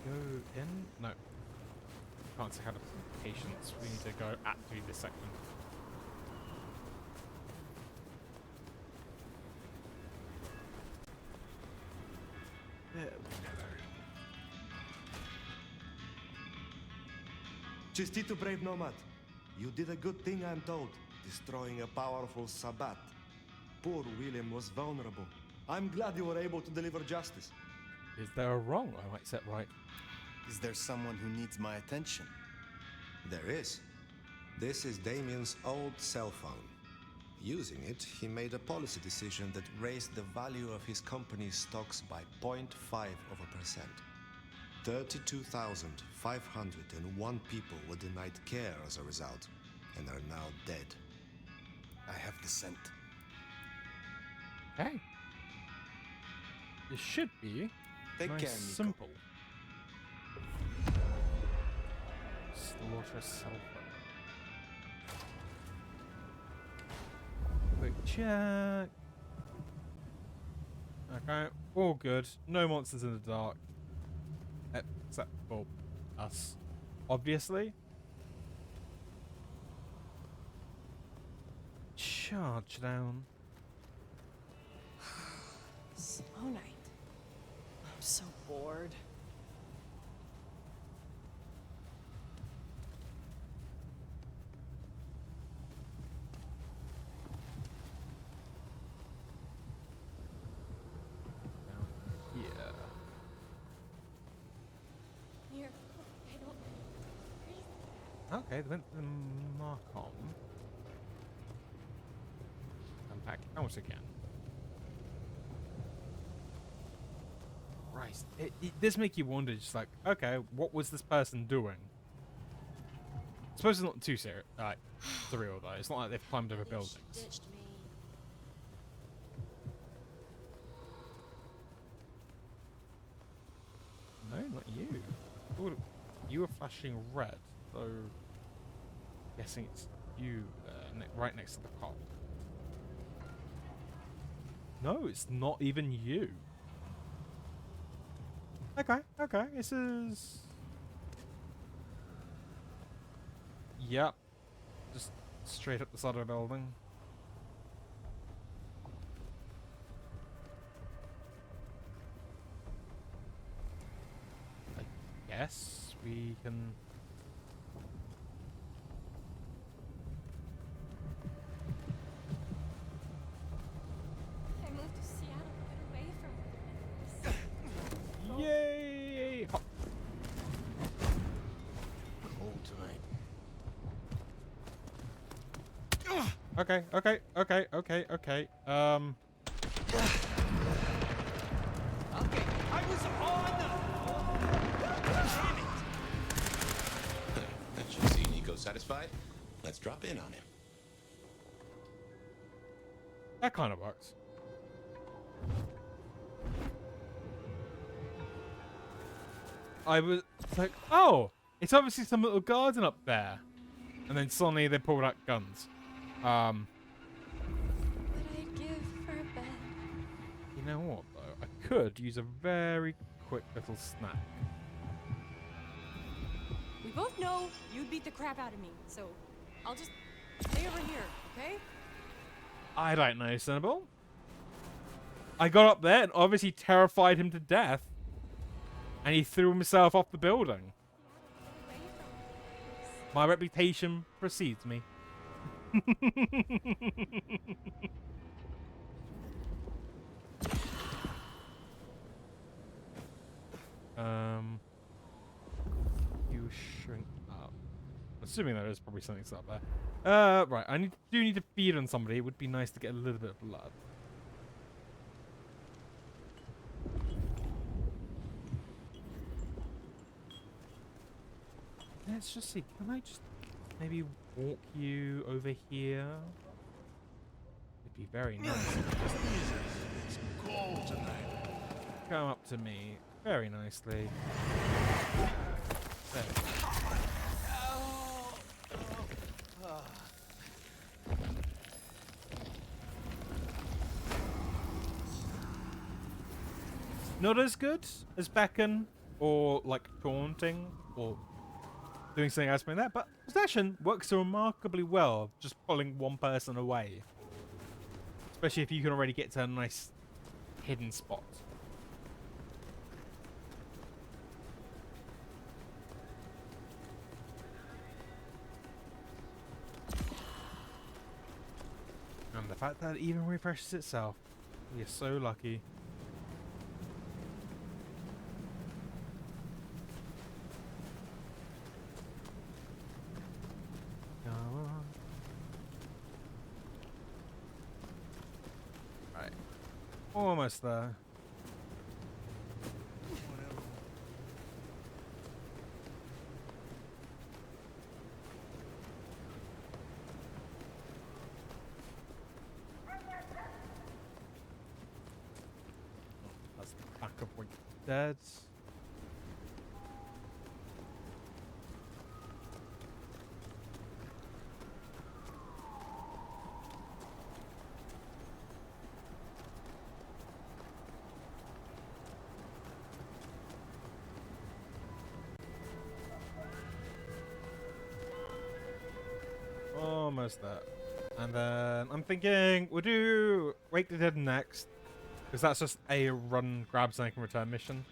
Go in? No. Can't say how to patience. We need to go actually this section. There we go. Chistito, brave nomad. You did a good thing, I'm told, destroying a powerful Sabbat. Poor William was vulnerable. I'm glad you were able to deliver justice. Is there a wrong I might set right? Is there someone who needs my attention? There is. This is Damien's old cell phone. Using it, he made a policy decision that raised the value of his company's stocks by 0.5%. 32,501 people were denied care as a result, and are now dead. I have the scent. Hey. This should be Take nice care, Nico. simple. Slaughter sulfur. Quick check. Okay, all good. No monsters in the dark. Except for us, obviously. Charge down. Slow night. I'm so bored. Okay, they went to the Marcom. Unpack out again. Christ. It does make you wonder, just like, okay, what was this person doing? I suppose it's not too serious. Surreal, though. It's not like they've climbed over buildings. thought you were flashing red, so guessing it's you right next to the cop. No, it's not even you. Okay, okay, this is... Yep. Just straight up the side of the building. I guess we can... I moved to Seattle to get away from Yay! Hop. Cold tonight. Okay, okay, okay, okay, okay. Okay, I was on. Damn it! That should see Nico satisfied. Let's drop in on him. That kind of works. I was like, oh, it's obviously some little garden up there. And then suddenly they pulled out guns. What I'd give for a bed. You know what, though? I could use a very quick little snack. We both know you'd beat the crap out of me, so I'll just stay over here, okay? I don't know, Cinnabon. I got up there and obviously terrified him to death. And he threw himself off the building. My reputation precedes me. You shrink up. Assuming there is probably something up there. Right, I do need to feed on somebody. It would be nice to get a little bit of blood. Let's just see. Can I just maybe walk you over here? It'd be very nice. It's cold tonight. Come up to me very nicely. There. Not as good as beckon or like taunting or doing something else like that, but possession works remarkably well, just pulling one person away. Especially if you can already get to a nice hidden spot. And the fact that it even refreshes itself. You're so lucky. Right. Almost there. That's the back of what dead. Almost there. And then I'm thinking we'll do Wake the Dead next. Because that's just a run, grab something, and return mission.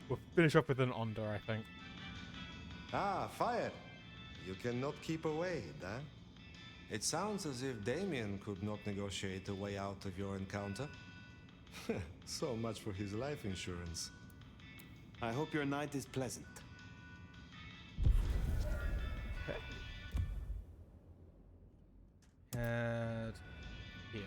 We'll finish up with an Onder, I think. Ah, fire! You cannot keep away, Dan. It sounds as if Damien could not negotiate a way out of your encounter. So much for his life insurance. I hope your night is pleasant. Okay. Head here.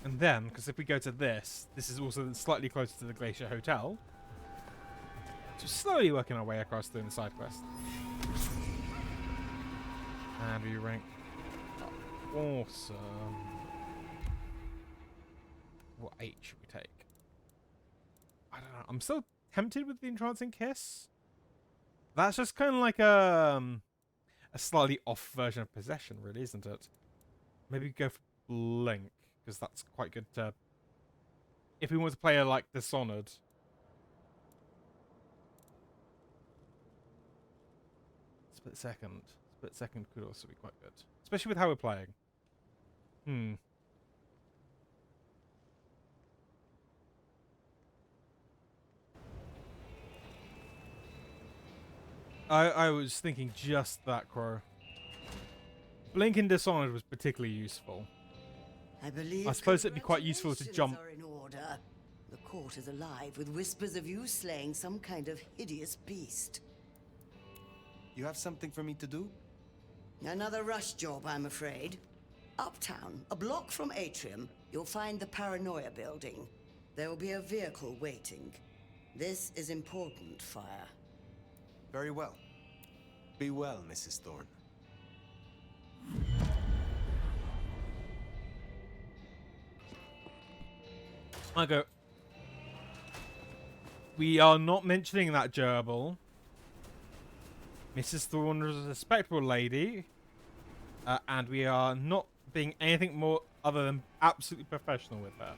And then, because if we go to this is also slightly closer to the Glacier Hotel. Just slowly working our way across doing the side quest. And we rank up. Awesome. What H should we take? I don't know. I'm still tempted with the entrancing kiss. That's just kind of like a slightly off version of possession, really, isn't it? Maybe go for blink, because that's quite good to... If we want to play a, like, Dishonored. Split second. Split second could also be quite good. Especially with how we're playing. I was thinking just that, Crow. Blink in Dishonored was particularly useful. I believe I suppose it'd be quite useful to jump. Are in order. The court is alive with whispers of you slaying some kind of hideous beast. You have something for me to do? Another rush job, I'm afraid. Uptown, a block from Atrium, you'll find the Paranoia building. There will be a vehicle waiting. This is important, Fire. Very well. Be well, Mrs. Thorne. I go. We are not mentioning that gerbil. Mrs. Thorne is a respectable lady. And we are not being anything more other than absolutely professional with her.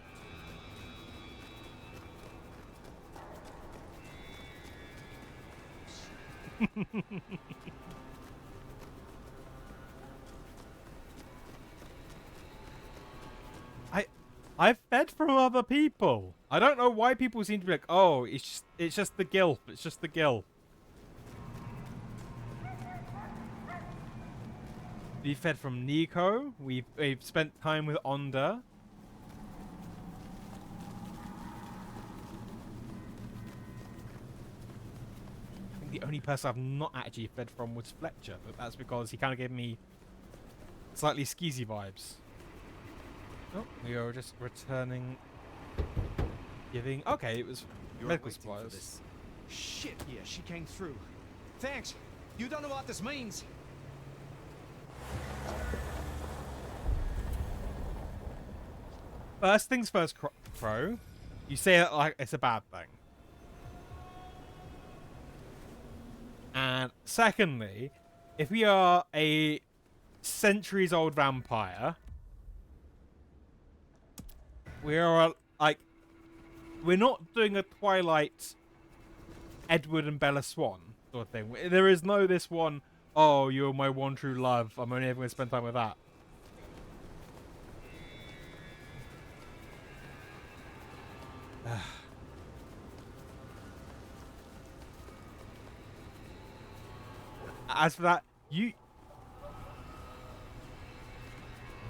I've fed from other people. I don't know why people seem to be like, oh, it's just the gilf. It's just the gilf. We fed from Nico. We've spent time with Onda. I think the only person I've not actually fed from was Fletcher, but that's because he kind of gave me slightly skeezy vibes. Oh, we are just returning, giving. Okay, it was medical supplies. Shit, yeah, she came through. Thanks. You don't know what this means. First things first, Crow. You say it like it's a bad thing. And secondly, if we are a centuries-old vampire, we are like, we're not doing a Twilight Edward and Bella Swan sort of thing. There is no this one, oh, you're my one true love, I'm only ever going to spend time with that. As for that, I'm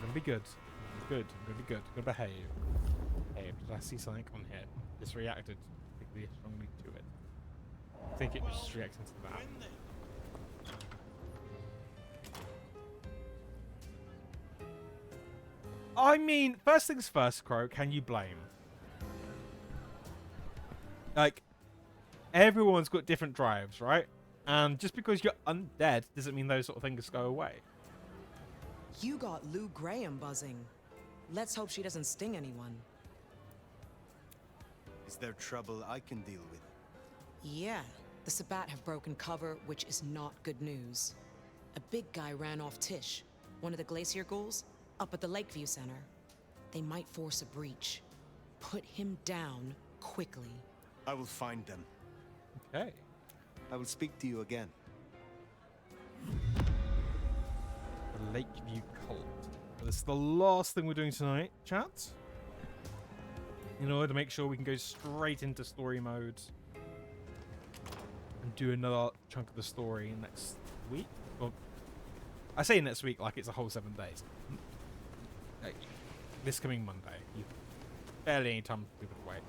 gonna be good. I'm gonna be good. I'm gonna behave. Hey, did I see something on here? Just reacted particularly strongly to it. I think it was just reacting to that. I mean, first things first, Crow, can you blame? Like, everyone's got different drives, right? And just because you're undead doesn't mean those sort of things go away. You got Lou Graham buzzing. Let's hope she doesn't sting anyone. Is there trouble I can deal with? Yeah, the Sabbat have broken cover, which is not good news. A big guy ran off Tish, one of the Glacier ghouls, up at the Lakeview Center. They might force a breach. Put him down quickly. I will find them. Okay. I will speak to you again. The Lakeview Cult. This is the last thing we're doing tonight, chat. In order to make sure we can go straight into story mode. And do another chunk of the story next week. Well, I say next week like it's a whole 7 days. Like, this coming Monday. You barely any time for people to wait.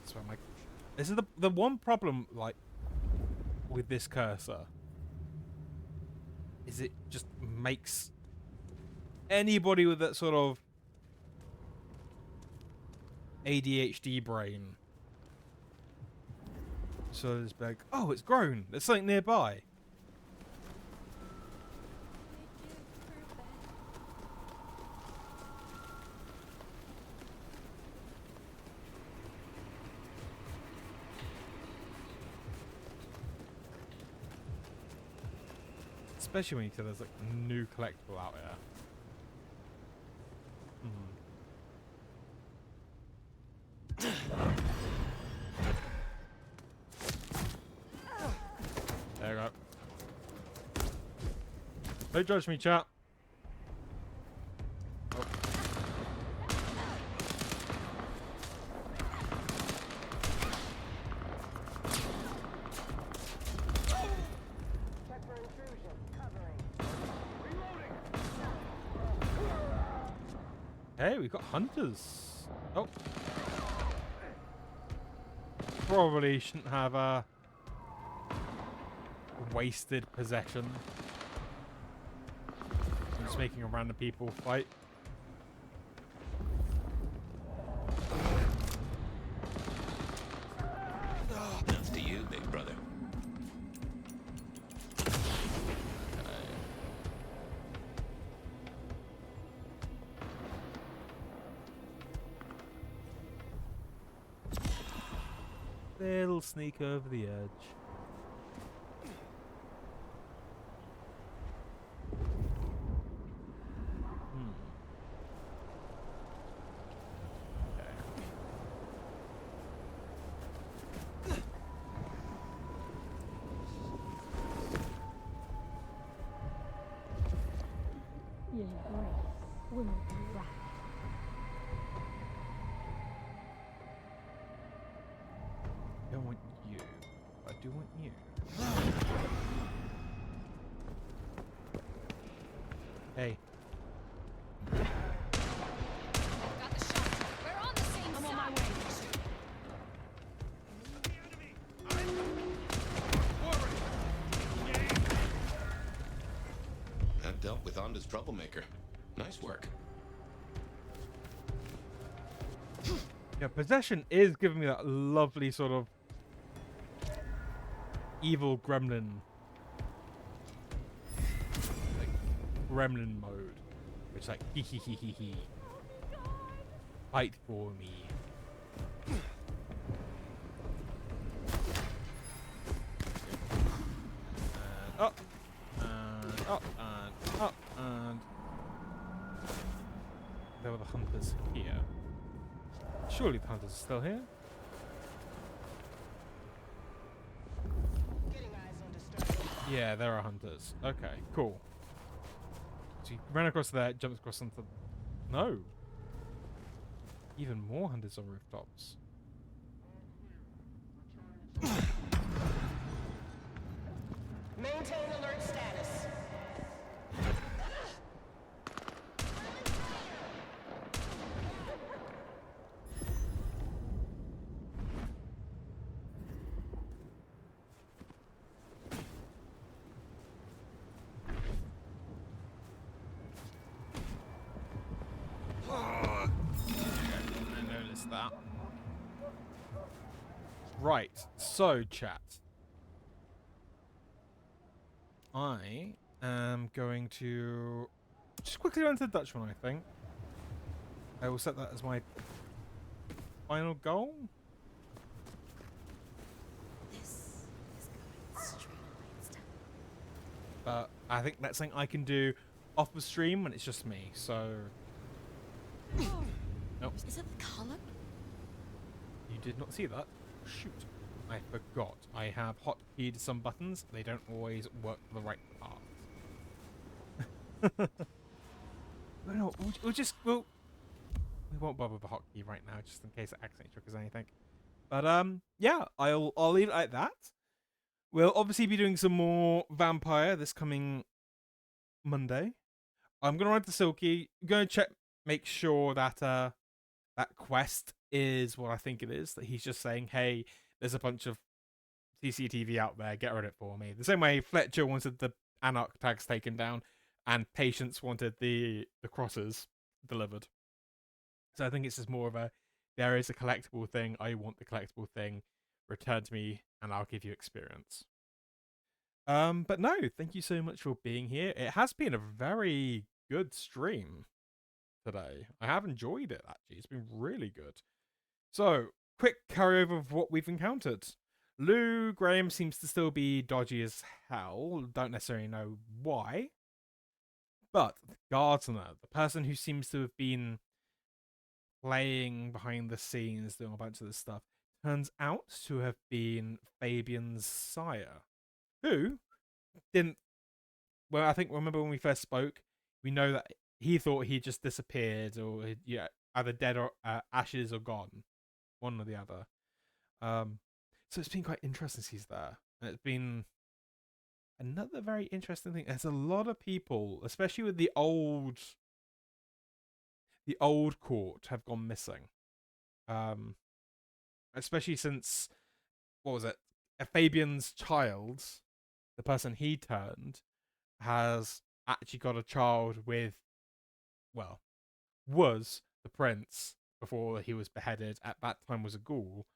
So I'm like, this is the one problem like with this cursor is it just makes anybody with that sort of ADHD brain so it's like, oh, it's grown, there's something nearby. Especially when you say there's like a new collectible out here. There you go. Don't judge me, chat. Oh. Hey, we got hunters. Oh. Probably shouldn't have wasted possession. I'm just making a random people fight. That's to you, big brother. Little sneak over the edge. I don't want you. I do want you. Hey. Got the shot. We're on the same side. I'm on my way. That dealt with Onda's troublemaker. Nice work. Yeah, possession is giving me that lovely sort of evil gremlin, like gremlin mode, which is like hee hee hee hee hee. Fight for me. And up, and up, and up, and there were the hunters here. Surely the hunters are still here. Yeah, there are hunters. Okay, cool. So you ran across there, jumped across onto... No! Even more hunters on rooftops. Maintain alert status. I noticed that. Right, so chat. I am going to just quickly run to the Dutch one, I think. I will set that as my final goal. This is going straight on Insta. But I think that's something I can do off the stream when it's just me, so... Nope. Is it the color? You did not see that? Shoot. I forgot. I have hotkeyed some buttons. They don't always work for the right part. No, we won't bother with the hotkey right now, just in case it accidentally triggers anything. But yeah, I'll leave it like that. We'll obviously be doing some more Vampire this coming Monday. I'm gonna run to Silky. I'm gonna check, make sure that that quest is what I think it is. That he's just saying, hey, there's a bunch of CCTV out there, get rid of it for me. The same way Fletcher wanted the Anarch tags taken down, and Patience wanted the crosses delivered. So I think it's just more of a, there is a collectible thing, I want the collectible thing, return to me, and I'll give you experience. But no, thank you so much for being here. It has been a very good stream today. I have enjoyed it, actually. It's been really good. So, quick carryover of what we've encountered. Lou Graham seems to still be dodgy as hell. Don't necessarily know why. But the gardener, the person who seems to have been playing behind the scenes, doing a bunch of this stuff, turns out to have been Fabian's sire, who didn't. Well, I think remember when we first spoke, we know that he thought he just disappeared, or either dead or ashes or gone, one or the other. So it's been quite interesting he's there. And it's been another very interesting thing. There's a lot of people, especially with the old court, have gone missing. Especially since, what was it? Fabian's child, the person he turned, has actually got a child with, well, was the prince before he was beheaded. At that time, was a ghoul.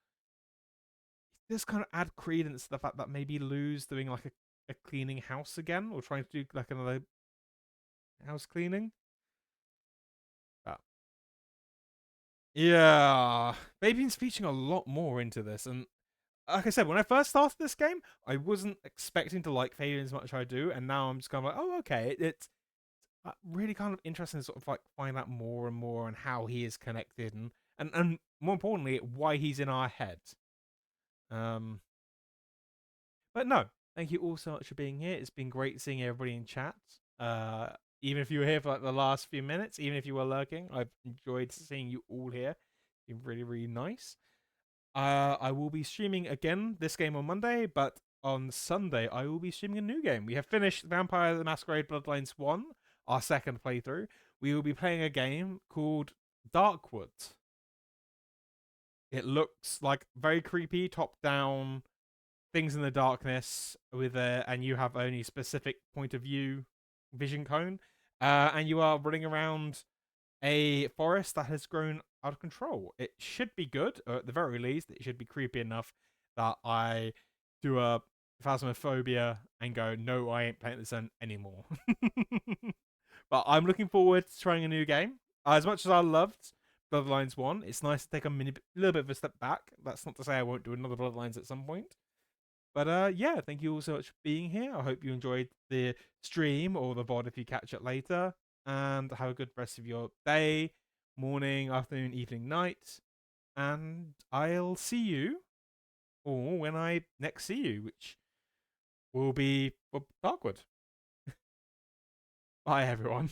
This kind of add credence to the fact that maybe Lou's doing like a cleaning house again, or trying to do like another house cleaning. But yeah, Fabian's featuring a lot more into this, and like I said, when I first started this game, I wasn't expecting to like Fabian as much as I do, and now I'm just kind of like, oh, okay, it's really kind of interesting to sort of like find out more and more on how he is connected, and more importantly, why he's in our head. But no, thank you all so much for being here. It's been great seeing everybody in chat. Even if you were here for like the last few minutes, even if you were lurking, I've enjoyed seeing you all here. It's been really, really nice. I will be streaming again this game on Monday, but on Sunday I will be streaming a new game. We have finished Vampire the Masquerade Bloodlines 1, our second playthrough. We will be playing a game called Darkwood. It looks like very creepy, top-down, things in the darkness with and you have only specific point of view vision cone, and you are running around a forest that has grown out of control. It should be good, or at the very least, it should be creepy enough that I do a phasmophobia and go, no, I ain't playing this anymore. But I'm looking forward to trying a new game. As much as I loved Bloodlines 1, it's nice to take a little bit of a step back. That's not to say I won't do another Bloodlines at some point. But yeah, thank you all so much for being here. I hope you enjoyed the stream, or the VOD if you catch it later. And have a good rest of your day, morning, afternoon, evening, night. And I'll see you, or when I next see you, which will be Darkwood. Bye, everyone.